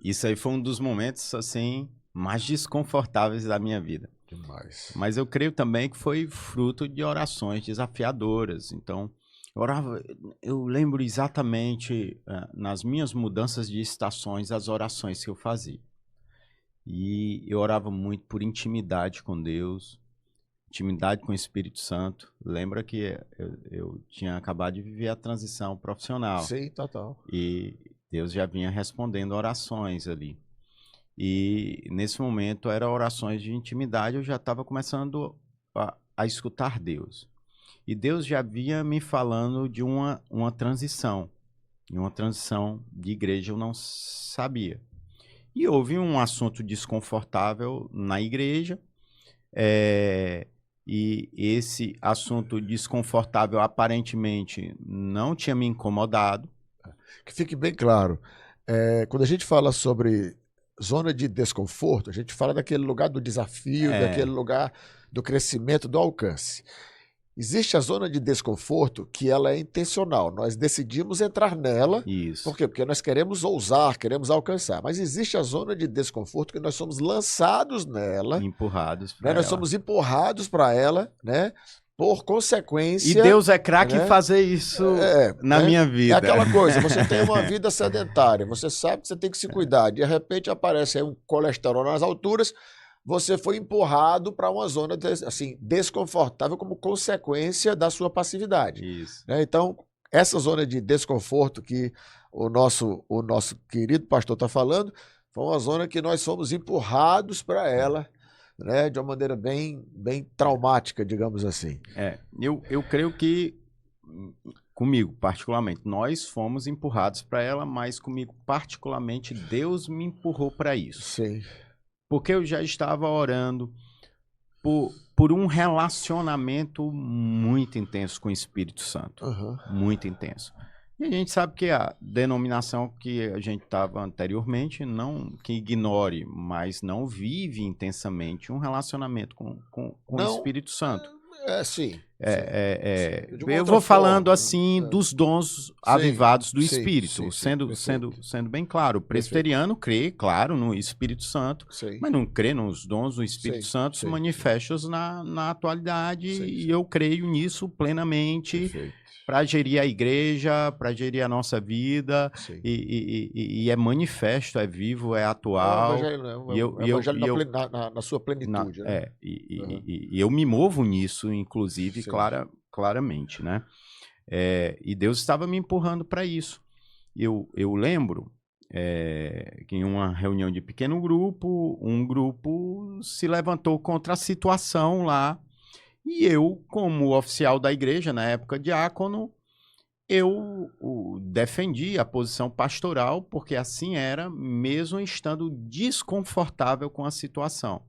B: Isso aí foi um dos momentos assim mais desconfortáveis da minha vida.
A: Demais.
B: Mas eu creio também que foi fruto de orações desafiadoras. Então, eu lembro exatamente nas minhas mudanças de estações as orações que eu fazia. E eu orava muito por intimidade com Deus, intimidade com o Espírito Santo. Lembra que eu tinha acabado de viver a transição profissional.
A: Sim, total.
B: E Deus já vinha respondendo orações ali. E nesse momento eram orações de intimidade, eu já estava começando a escutar Deus. E Deus já vinha me falando de uma transição. E uma transição de igreja eu não sabia. E houve um assunto desconfortável na igreja. E esse assunto desconfortável aparentemente não tinha me incomodado.
A: Que fique bem claro, quando a gente fala sobre zona de desconforto, a gente fala daquele lugar do desafio, daquele lugar do crescimento, do alcance. Existe a zona de desconforto que ela é intencional. Nós decidimos entrar nela.
B: Isso.
A: Por quê? Porque nós queremos ousar, queremos alcançar. Mas existe a zona de desconforto que nós somos lançados nela.
B: Empurrados para
A: né? Nós
B: ela.
A: somos empurrados para ela, né? Por consequência...
B: E Deus é craque
A: né?
B: em fazer isso na minha vida.
A: É aquela coisa, você tem uma vida sedentária, você sabe que você tem que se cuidar. De repente aparece aí um colesterol nas alturas, você foi empurrado para uma zona assim, desconfortável como consequência da sua passividade.
B: Isso.
A: Né? Então, essa zona de desconforto que o nosso querido pastor está falando, foi uma zona que nós fomos empurrados para ela, né? De uma maneira bem traumática, digamos assim.
B: Eu creio que, comigo particularmente, nós fomos empurrados para ela, mas comigo particularmente, Deus me empurrou para isso.
A: Sim.
B: Porque eu já estava orando por um relacionamento muito intenso com o Espírito Santo.
A: Uhum.
B: Muito intenso. E a gente sabe que a denominação que a gente estava anteriormente, não que ignore, mas não vive intensamente um relacionamento com o Espírito Santo.
A: Sim.
B: Eu vou falando assim dos dons avivados do Espírito, sendo bem claro. O presbiteriano crê, claro, no Espírito Santo, mas não crê nos dons do Espírito Santo manifestos na atualidade, e eu creio nisso plenamente para gerir a igreja, para gerir a nossa vida, e é manifesto, é vivo, é atual.
A: O evangelho na sua plenitude.
B: E eu me movo nisso, inclusive, claramente, né? E Deus estava me empurrando para isso. Eu lembro que em uma reunião de pequeno grupo, um grupo se levantou contra a situação lá, e eu, como oficial da igreja, na época diácono, eu defendi a posição pastoral, porque assim era, mesmo estando desconfortável com a situação.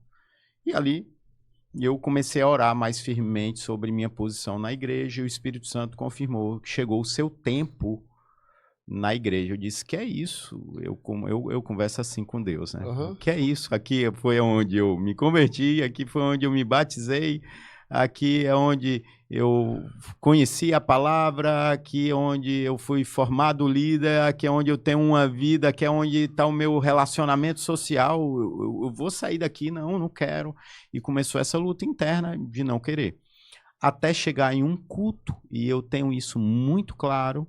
B: E ali eu comecei a orar mais firmemente sobre minha posição na igreja, e o Espírito Santo confirmou que chegou o seu tempo na igreja. Eu disse, que é isso? Eu converso assim com Deus, né? Que é isso? Aqui foi onde eu me converti, aqui foi onde eu me batizei, aqui é onde eu conheci a palavra, aqui é onde eu fui formado líder, aqui é onde eu tenho uma vida, aqui é onde está o meu relacionamento social. Eu vou sair daqui? Não quero. E começou essa luta interna de não querer. Até chegar em um culto, e eu tenho isso muito claro,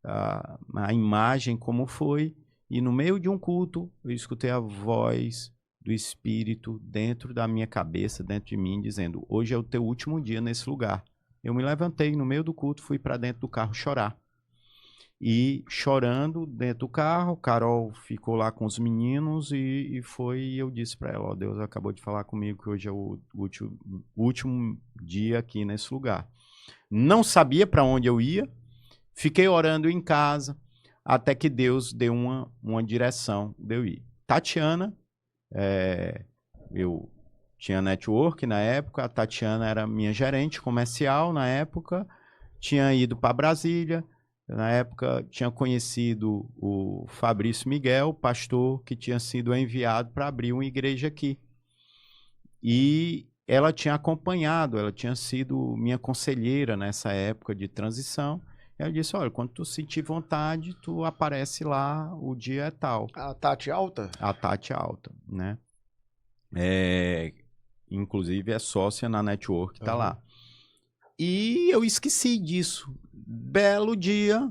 B: a imagem como foi, e no meio de um culto eu escutei a voz do Espírito dentro da minha cabeça, dentro de mim, dizendo, hoje é o teu último dia nesse lugar. Eu me levantei no meio do culto, fui para dentro do carro chorar. E chorando dentro do carro, Carol ficou lá com os meninos e eu disse para ela, Deus acabou de falar comigo que hoje é o último dia aqui nesse lugar. Não sabia para onde eu ia, fiquei orando em casa, até que Deus deu uma direção de eu ir. Tatiana, eu tinha network na época, a Tatiana era minha gerente comercial na época, tinha ido para Brasília, na época tinha conhecido o Fabrício Miguel, pastor que tinha sido enviado para abrir uma igreja aqui. E ela tinha acompanhado, ela tinha sido minha conselheira nessa época de transição. Eu disse, olha, quando tu sentir vontade, tu aparece lá, o dia é tal.
A: A Tati Alta?
B: A Tati Alta, né? Inclusive é sócia na network, tá lá. E eu esqueci disso. Belo dia,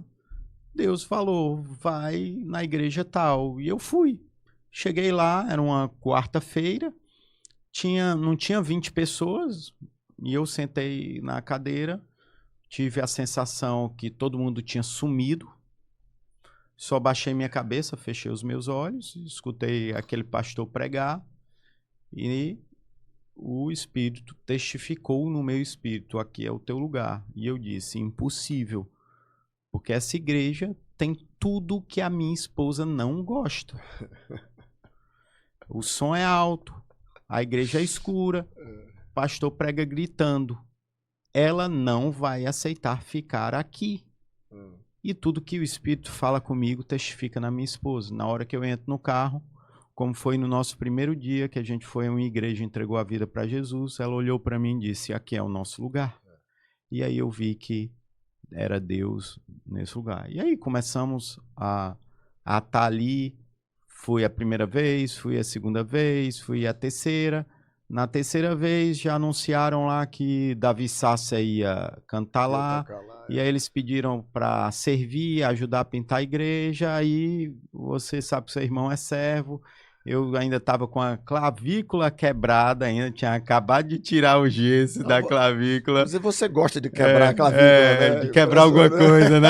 B: Deus falou, vai na igreja tal. E eu fui. Cheguei lá, era uma quarta-feira, não tinha 20 pessoas, e eu sentei na cadeira. Tive a sensação que todo mundo tinha sumido. só baixei minha cabeça, fechei os meus olhos, escutei aquele pastor pregar e o Espírito testificou no meu espírito, aqui é o teu lugar. E eu disse, impossível, porque essa igreja tem tudo que a minha esposa não gosta. O som é alto, a igreja é escura, o pastor prega gritando. Ela não vai aceitar ficar aqui. E tudo que o Espírito fala comigo testifica na minha esposa. Na hora que eu entro no carro, como foi no nosso primeiro dia que a gente foi a uma igreja e entregou a vida para Jesus, ela olhou para mim e disse, aqui é o nosso lugar. E aí eu vi que era Deus nesse lugar. E aí começamos a estar ali. Fui a primeira vez, fui a segunda vez, fui a terceira. Na terceira vez já anunciaram lá que Davi Sácia ia cantar lá. E aí eles pediram para servir, ajudar a pintar a igreja. Aí você sabe que seu irmão é servo. Eu ainda estava com a clavícula quebrada, ainda tinha acabado de tirar o gesso da clavícula.
A: Mas você gosta de quebrar a clavícula, né?
B: De quebrar alguma coisa, né?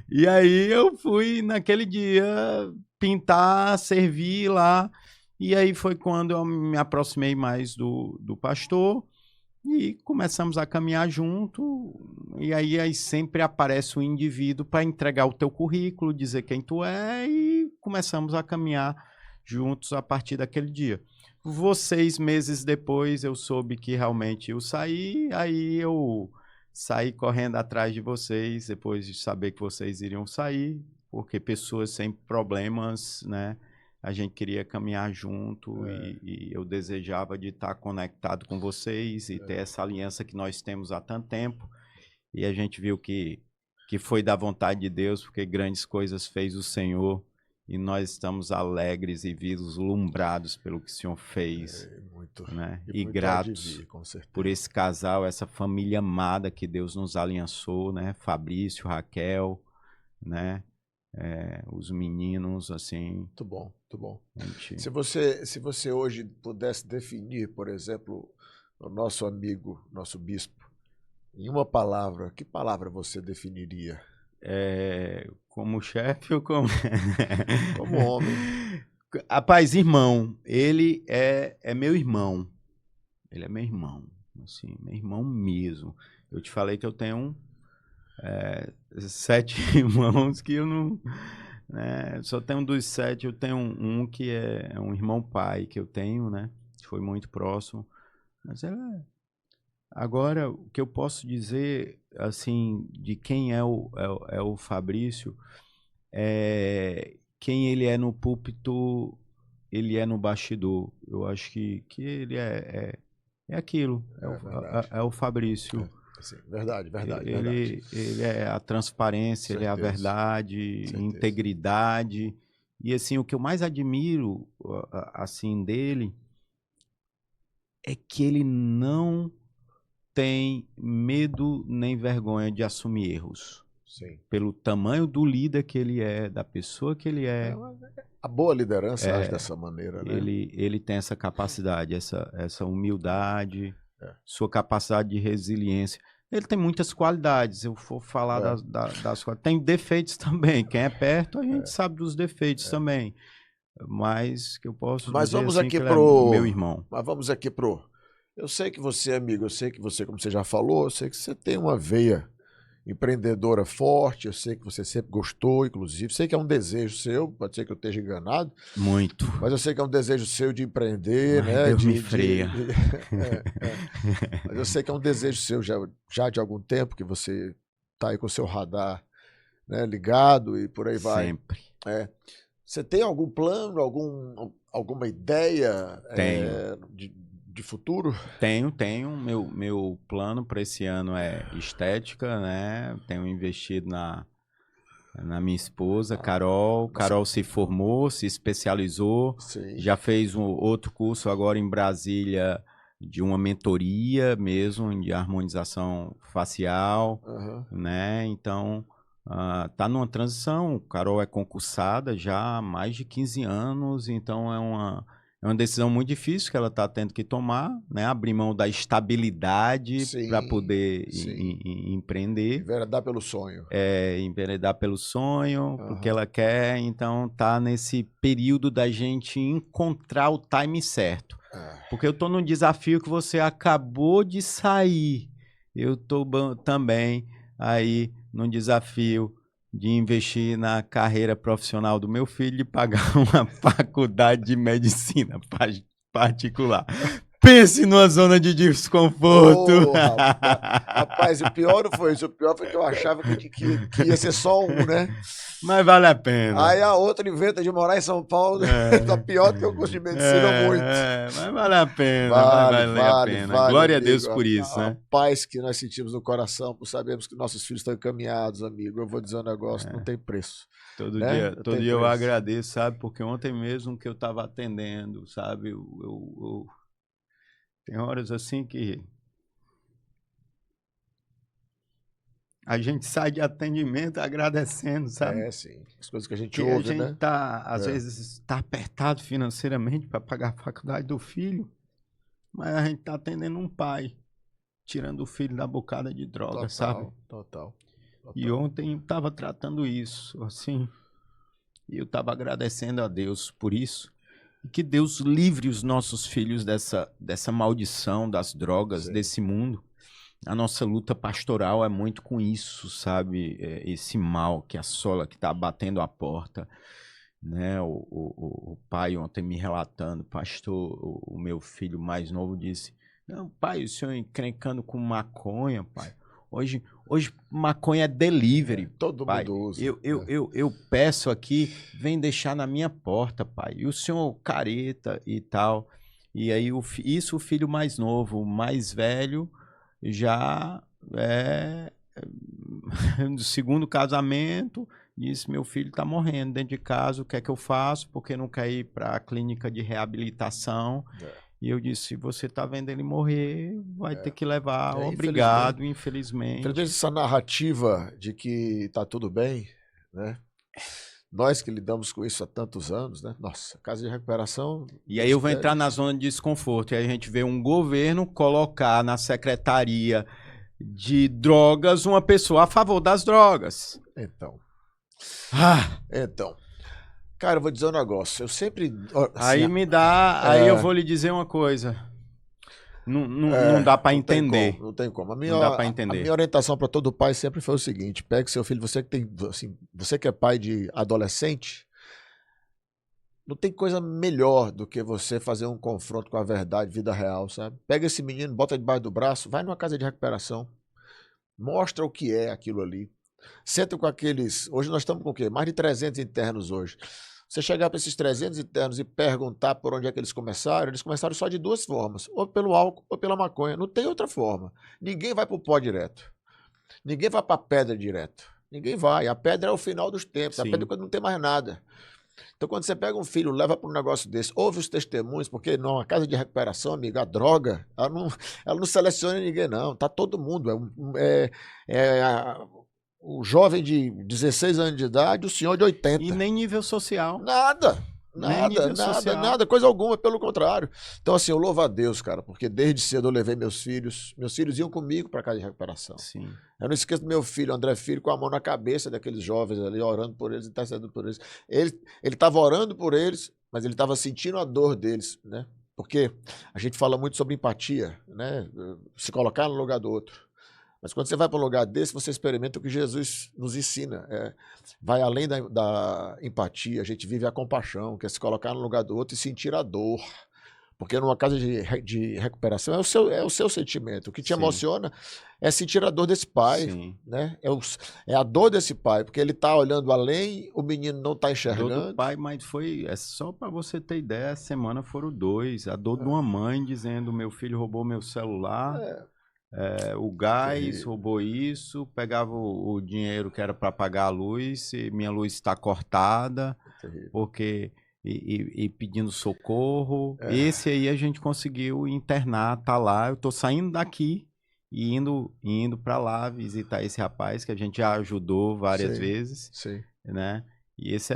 B: E aí eu fui naquele dia pintar, servir lá. E aí foi quando eu me aproximei mais do pastor e começamos a caminhar junto. E aí sempre aparece o indivíduo para entregar o teu currículo, dizer quem tu é, e começamos a caminhar juntos a partir daquele dia. 6 meses depois eu soube que realmente eu saí, aí eu saí correndo atrás de vocês, depois de saber que vocês iriam sair, porque pessoas sem problemas, né? A gente queria caminhar junto e eu desejava de estar conectado com vocês e ter essa aliança que nós temos há tanto tempo. E a gente viu que foi da vontade de Deus, porque grandes coisas fez o Senhor e nós estamos alegres e vislumbrados pelo que o Senhor fez.
A: Muito,
B: né?
A: E
B: gratos
A: com certeza,
B: por esse casal, essa família amada que Deus nos aliançou, né? Fabrício, Raquel, né? Os meninos, assim.
A: Muito bom, muito bom.
B: Gente...
A: Se você hoje pudesse definir, por exemplo, o nosso amigo, nosso bispo, em uma palavra, que palavra você definiria?
B: Como chefe ou como...
A: Como homem.
B: Rapaz, irmão, ele é meu irmão. Ele é meu irmão, assim, meu irmão mesmo. Eu te falei que eu tenho 7 irmãos que eu não... só tenho dos 7, eu tenho um que é um irmão pai que eu tenho, né? Foi muito próximo. Mas agora, o que eu posso dizer, assim, de quem é o Fabrício, quem ele é no púlpito, ele é no bastidor. Eu acho que ele é aquilo, é o Fabrício.
A: Sim, verdade.
B: Ele é a transparência, ele é a verdade, integridade. E assim, o que eu mais admiro assim dele é que ele não tem medo nem vergonha de assumir erros.
A: Sim.
B: Pelo tamanho do líder que ele é, da pessoa que ele é.
A: A boa liderança age dessa maneira, né?
B: Ele tem essa capacidade, essa humildade, sua capacidade de resiliência. Ele tem muitas qualidades, eu vou falar das qualidades. Tem defeitos também, quem é perto a gente sabe dos defeitos também. Mas que eu posso dizer
A: vamos
B: assim,
A: aqui
B: que ele é meu irmão.
A: Mas vamos aqui eu sei que você, amigo, eu sei que você, como você já falou, eu sei que você tem uma veia empreendedora forte, eu sei que você sempre gostou, inclusive, sei que é um desejo seu, pode ser que eu esteja enganado.
B: Muito.
A: Mas eu sei que é um desejo seu de empreender, né?
B: Deus me freia.
A: Mas eu sei que é um desejo seu já de algum tempo, que você está aí com o seu radar, né, ligado e por aí vai.
B: Sempre.
A: Você tem algum plano, alguma ideia de futuro?
B: Tenho. Meu plano para esse ano é estética, né? Tenho investido na minha esposa, Carol. Carol se formou, se especializou.
A: Sim.
B: Já fez outro curso agora em Brasília de uma mentoria mesmo, de harmonização facial, né? Então, tá numa transição. Carol é concursada já há mais de 15 anos, então É uma decisão muito difícil que ela está tendo que tomar, né? Abrir mão da estabilidade para poder empreender.
A: Enveredar pelo sonho.
B: Enveredar pelo sonho, porque ela quer. Então, tá nesse período da gente encontrar o time certo. Porque eu tô num desafio que você acabou de sair. Eu tô também aí num desafio de investir na carreira profissional do meu filho e pagar uma faculdade de medicina particular. Pense numa zona de desconforto.
A: Oh, rapaz, o pior não foi isso. O pior foi que eu achava que ia ser só um, né?
B: Mas vale a pena.
A: Aí a outra inventa de morar em São Paulo. Tá pior do que o curso de medicina muito.
B: Mas vale a pena.
A: Vale
B: a pena. Glória amigo, a Deus por isso,
A: a
B: né?
A: paz que nós sentimos no coração, por sabermos que nossos filhos estão encaminhados, amigo. Eu vou dizer um negócio, não tem preço.
B: Todo dia eu agradeço, sabe? Porque ontem mesmo que eu estava atendendo, sabe? Tem horas assim que a gente sai de atendimento agradecendo, sabe?
A: Sim. As coisas que a gente ouve, né?
B: A gente às vezes está apertado financeiramente para pagar a faculdade do filho, mas a gente está atendendo um pai, tirando o filho da bocada de droga, sabe?
A: Total.
B: E ontem eu estava tratando isso, assim, e eu estava agradecendo a Deus por isso. E que Deus livre os nossos filhos dessa maldição das drogas, desse mundo. A nossa luta pastoral é muito com isso, sabe? Esse mal que assola, que está batendo a porta. Né? O pai ontem me relatando, pastor, o meu filho mais novo disse, não, pai, o senhor encrencando com maconha, pai. Hoje maconha é delivery.
A: Todo mundo usa.
B: Eu peço aqui, vem deixar na minha porta, pai. E o senhor careta e tal. E aí o filho mais novo, o mais velho, já no segundo casamento, disse, meu filho está morrendo dentro de casa, o que é que eu faço? Porque não quer ir para a clínica de reabilitação. E eu disse, se você está vendo ele morrer, vai ter que levar. Obrigado, infelizmente.
A: Essa narrativa de que está tudo bem, né? Nós que lidamos com isso há tantos anos, né? Nossa, casa de recuperação...
B: E aí eu vou entrar na zona de desconforto. E aí a gente vê um governo colocar na secretaria de drogas uma pessoa a favor das drogas.
A: Então... Cara, eu vou dizer um negócio. Eu sempre...
B: Assim, aí eu vou lhe dizer uma coisa. Não dá para entender.
A: Não tem como.
B: Não dá para entender.
A: A minha orientação para todo pai sempre foi o seguinte: pegue seu filho, você que é pai de adolescente, não tem coisa melhor do que você fazer um confronto com a verdade, vida real, sabe? Pega esse menino, bota debaixo do braço, vai numa casa de recuperação, mostra o que é aquilo ali. Senta com aqueles... Hoje nós estamos com o quê? Mais de 300 internos hoje. Você chegar para esses 300 internos e perguntar por onde é que eles começaram só de duas formas, ou pelo álcool ou pela maconha. Não tem outra forma. Ninguém vai para o pó direto. Ninguém vai para a pedra direto. Ninguém vai. A pedra é o final dos tempos. Sim. A pedra é quando não tem mais nada. Então, quando você pega um filho, leva para um negócio desse, ouve os testemunhos, porque não, a casa de recuperação, amiga, a droga, ela não seleciona ninguém, não. Tá todo mundo. O jovem de 16 anos de idade, o senhor de 80.
B: E nem nível social.
A: Nada, coisa alguma, pelo contrário. Então, assim, eu louvo a Deus, cara, porque desde cedo eu levei meus filhos iam comigo para casa de recuperação.
B: Sim.
A: Eu não esqueço do meu filho, André Filho, com a mão na cabeça daqueles jovens ali, orando por eles, intercedendo por eles. Ele estava orando por eles, mas ele estava sentindo a dor deles, né? Porque a gente fala muito sobre empatia, né? Se colocar no lugar do outro. Mas quando você vai para um lugar desse, você experimenta o que Jesus nos ensina. Vai além da empatia, a gente vive a compaixão, que é se colocar no lugar do outro e sentir a dor. Porque numa casa de recuperação é o seu sentimento. O que te emociona é sentir a dor desse pai. Né? É a dor desse pai, porque ele está olhando além, o menino não está enxergando.
B: A dor do pai, mas só para você ter ideia, a semana foram 2. A dor de uma mãe dizendo, meu filho roubou meu celular... o gás roubou isso, pegava o dinheiro que era para pagar a luz, e minha luz está cortada, porque e pedindo socorro. Esse aí a gente conseguiu internar, tá lá. Eu tô saindo daqui e indo para lá visitar esse rapaz que a gente já ajudou várias vezes, né? E esse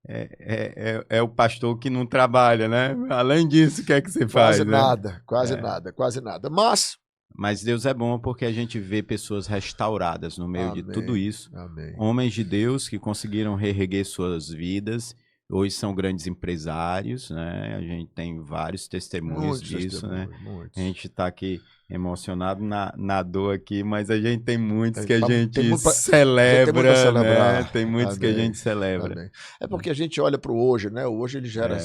B: é o pastor que não trabalha, né? Além disso, o que é que você faz?
A: Quase
B: né?
A: nada, quase nada, quase nada.
B: Mas Deus é bom porque a gente vê pessoas restauradas no meio de tudo isso.
A: Amém.
B: Homens de Deus que conseguiram reerguer suas vidas. Hoje são grandes empresários, né? A gente tem vários testemunhos disso, né?
A: Muitos.
B: A gente está aqui emocionado na dor aqui, mas a gente tem muitos que a
A: Tem
B: gente
A: muito pra
B: celebra,
A: celebrar.
B: né? Tem muitos que a gente celebra.
A: Amém. É porque a gente olha para o hoje, né? O hoje ele gera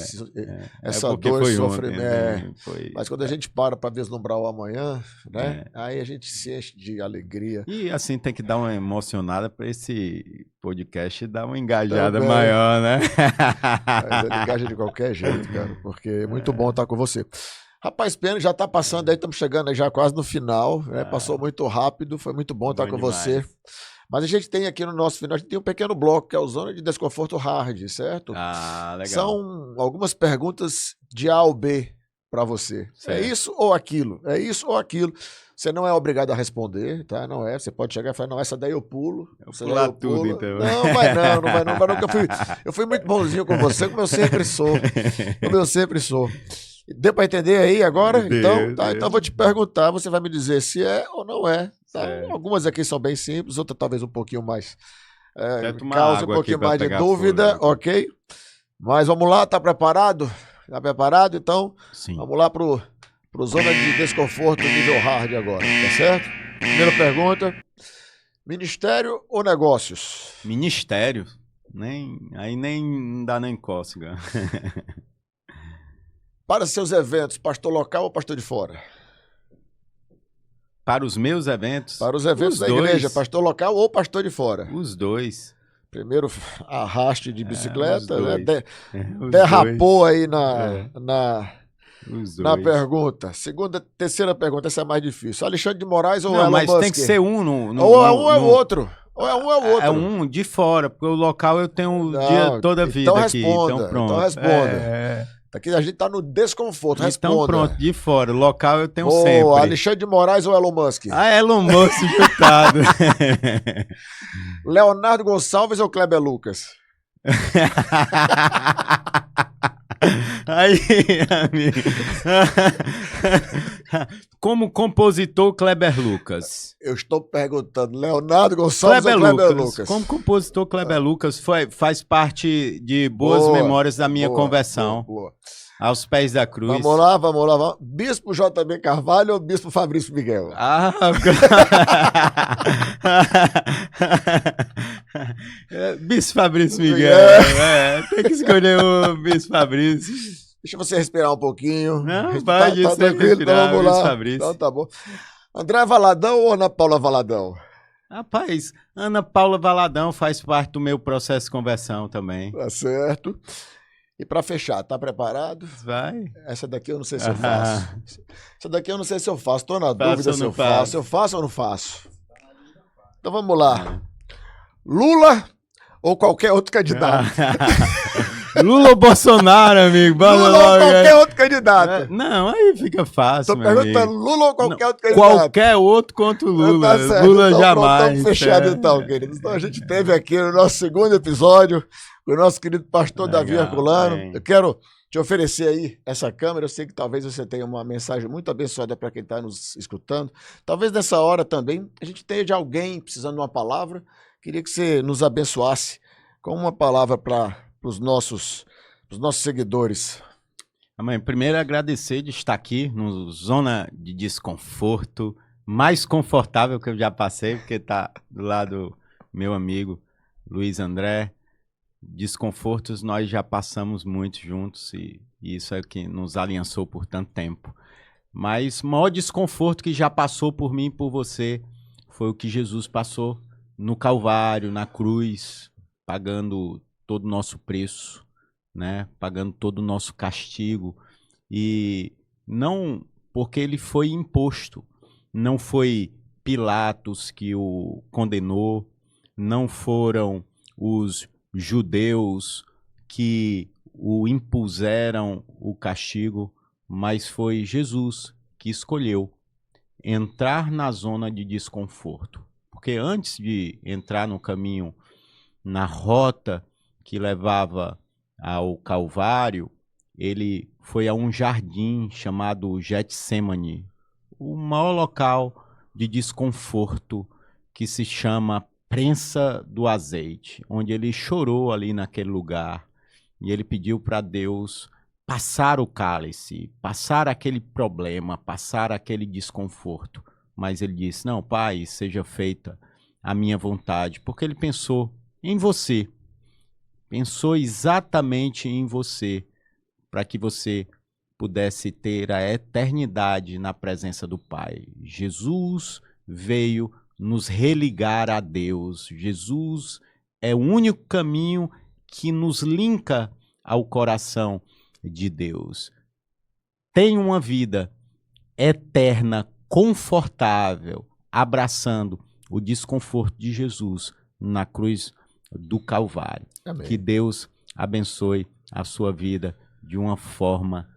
A: essa
B: porque
A: dor e
B: foi
A: sofrimento.
B: ontem, foi...
A: Mas quando a gente para vislumbrar o amanhã, né? Aí a gente se enche de alegria.
B: E assim tem que dar uma emocionada para esse podcast dar uma engajada
A: Também.
B: maior, né?
A: Mas ele engaja de qualquer jeito, cara, porque é muito bom estar com você. Rapaz, pena, já está passando aí, estamos chegando aí já quase no final, né? Passou muito rápido, foi muito bom estar com você. Mas a gente tem aqui no nosso final, a gente tem um pequeno bloco, que é o Zona de Desconforto Hard, certo?
B: Ah, legal.
A: São algumas perguntas de A ou B para você. Certo. É isso ou aquilo? É isso ou aquilo? Você não é obrigado a responder, tá? Não é. Você pode chegar e falar, não, essa daí eu pulo.
B: Eu pular tudo, então.
A: Não, vai não, eu fui muito bonzinho com você, como eu sempre sou. Como eu sempre sou. Deu para entender aí agora? Então vou te perguntar, você vai me dizer se é ou não é. Tá? Algumas aqui são bem simples, outras talvez um pouquinho mais... causa um pouquinho mais de dúvida, ok? Mas vamos lá, tá preparado? Tá preparado? Então,
B: sim.
A: Vamos lá pro Zona de Desconforto nível hard agora, tá certo? Primeira pergunta, ministério ou negócios?
B: Ministério? Aí nem dá nem cócega.
A: Para seus eventos, pastor local ou pastor de fora?
B: Para os meus eventos?
A: Para os eventos da igreja, pastor local ou pastor de fora?
B: Os dois.
A: Primeiro arraste de bicicleta, né? Derrapou aí na pergunta. Segunda, terceira pergunta, essa é mais difícil. Alexandre de Moraes ou Elon Musk?
B: Mas tem que ser um.
A: Ou é um ou é o outro. Ou é um ou é o outro.
B: É um de fora, porque o local eu tenho o dia toda a vida
A: então
B: aqui.
A: Responda,
B: então pronto.
A: Então responda. Aqui a gente tá no desconforto, responda.
B: Então pronto, de fora. O local eu tenho sempre.
A: Alexandre de Moraes ou Elon Musk?
B: Elon Musk juntado.
A: Leonardo Gonçalves ou Kleber Lucas?
B: Aí, amigo. Como compositor Kleber Lucas?
A: Eu estou perguntando, Leonardo Gonçalves ou Kleber Lucas?
B: Como compositor Kleber Lucas faz parte de boas memórias da minha conversão.
A: Boa.
B: Aos pés da cruz.
A: Vamos lá. Bispo JB Carvalho ou Bispo Fabrício Miguel?
B: Bispo Fabrício Miguel. Tem que escolher o Bispo Fabrício.
A: Deixa você respirar um pouquinho.
B: Não, pode
A: tá tranquilo, então vamos lá.
B: Fabrício.
A: Então tá bom. André Valadão ou Ana Paula Valadão?
B: Rapaz, Ana Paula Valadão faz parte do meu processo de conversão também.
A: Tá certo. E para fechar, tá preparado?
B: Vai.
A: Essa daqui eu não sei se eu faço. Essa daqui eu não sei se eu faço. Tô na dúvida se eu faço. Eu faço ou não faço? Então vamos lá. Lula ou qualquer outro candidato?
B: Lula ou Bolsonaro, amigo?
A: Lula ou qualquer outro candidato?
B: Não, aí fica fácil.
A: Tô perguntando Lula ou qualquer outro candidato?
B: Qualquer outro contra o Lula.
A: Tá certo.
B: Lula
A: então,
B: jamais.
A: Estamos fechados então, queridos. Então a gente teve aqui no nosso segundo episódio o nosso querido pastor Davi Herculano. Eu quero te oferecer aí essa câmera. Eu sei que talvez você tenha uma mensagem muito abençoada para quem está nos escutando. Talvez nessa hora também a gente tenha de alguém precisando de uma palavra. Queria que você nos abençoasse com uma palavra para os nossos seguidores.
B: Amém. Primeiro, agradecer de estar aqui no Zona de Desconforto, mais confortável que eu já passei, porque está do lado do meu amigo Luiz André. Desconfortos nós já passamos muito juntos e isso é o que nos aliançou por tanto tempo. Mas o maior desconforto que já passou por mim e por você foi o que Jesus passou no Calvário, na cruz, pagando todo o nosso preço, né? Pagando todo o nosso castigo. E não porque ele foi imposto, não foi Pilatos que o condenou, não foram os judeus que o impuseram o castigo, mas foi Jesus que escolheu entrar na zona de desconforto. Porque antes de entrar no caminho, na rota que levava ao Calvário, ele foi a um jardim chamado Getsemane, o maior local de desconforto que se chama prensa do azeite, onde ele chorou ali naquele lugar e ele pediu para Deus passar o cálice, passar aquele problema, passar aquele desconforto. Mas ele disse, não, Pai, seja feita a minha vontade, porque ele pensou em você, pensou exatamente em você, para que você pudesse ter a eternidade na presença do Pai. Jesus veio nos religar a Deus. Jesus é o único caminho que nos linka ao coração de Deus. Tem uma vida eterna, confortável, abraçando o desconforto de Jesus na cruz do Calvário.
A: Amém.
B: Que Deus abençoe a sua vida de uma forma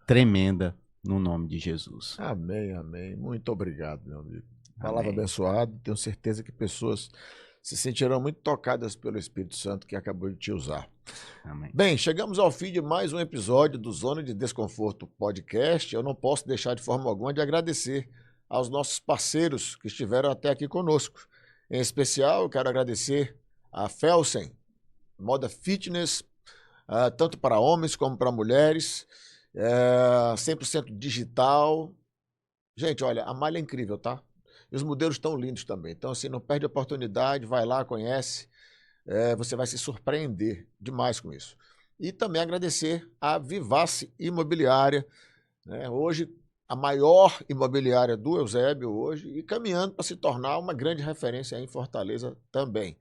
B: tremenda, no nome de Jesus.
A: Amém, amém. Muito obrigado, meu amigo. Palavra
B: Amém.
A: abençoada. Tenho certeza que pessoas se sentirão muito tocadas pelo Espírito Santo que acabou de te usar.
B: Amém.
A: Bem, chegamos ao fim de mais um episódio do Zona de Desconforto Podcast. Eu não posso deixar de forma alguma de agradecer aos nossos parceiros que estiveram até aqui conosco. Em especial, eu quero agradecer a Felsen, Moda Fitness, tanto para homens como para mulheres, 100% digital. Gente, olha, a malha é incrível, tá? E os modelos estão lindos também. Então, assim, não perde a oportunidade, vai lá, conhece. Você vai se surpreender demais com isso. E também agradecer a Vivace Imobiliária, né? Hoje, a maior imobiliária do Eusébio hoje e caminhando para se tornar uma grande referência em Fortaleza também.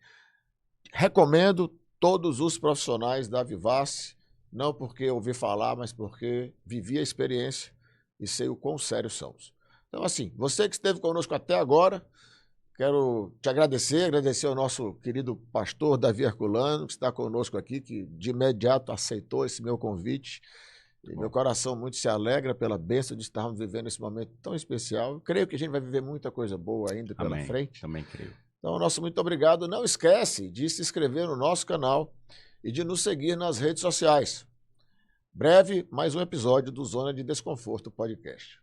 A: Recomendo todos os profissionais da Vivace, não porque ouvi falar, mas porque vivi a experiência e sei o quão sérios somos. Então, assim, você que esteve conosco até agora, quero te agradecer ao nosso querido pastor Davi Herculano, que está conosco aqui, que de imediato aceitou esse meu convite. E meu coração muito se alegra pela bênção de estarmos vivendo esse momento tão especial. Eu creio que a gente vai viver muita coisa boa ainda pela
B: Amém.
A: frente.
B: Também creio.
A: Então, nosso muito obrigado. Não esquece de se inscrever no nosso canal e de nos seguir nas redes sociais. Breve, mais um episódio do Zona de Desconforto Podcast.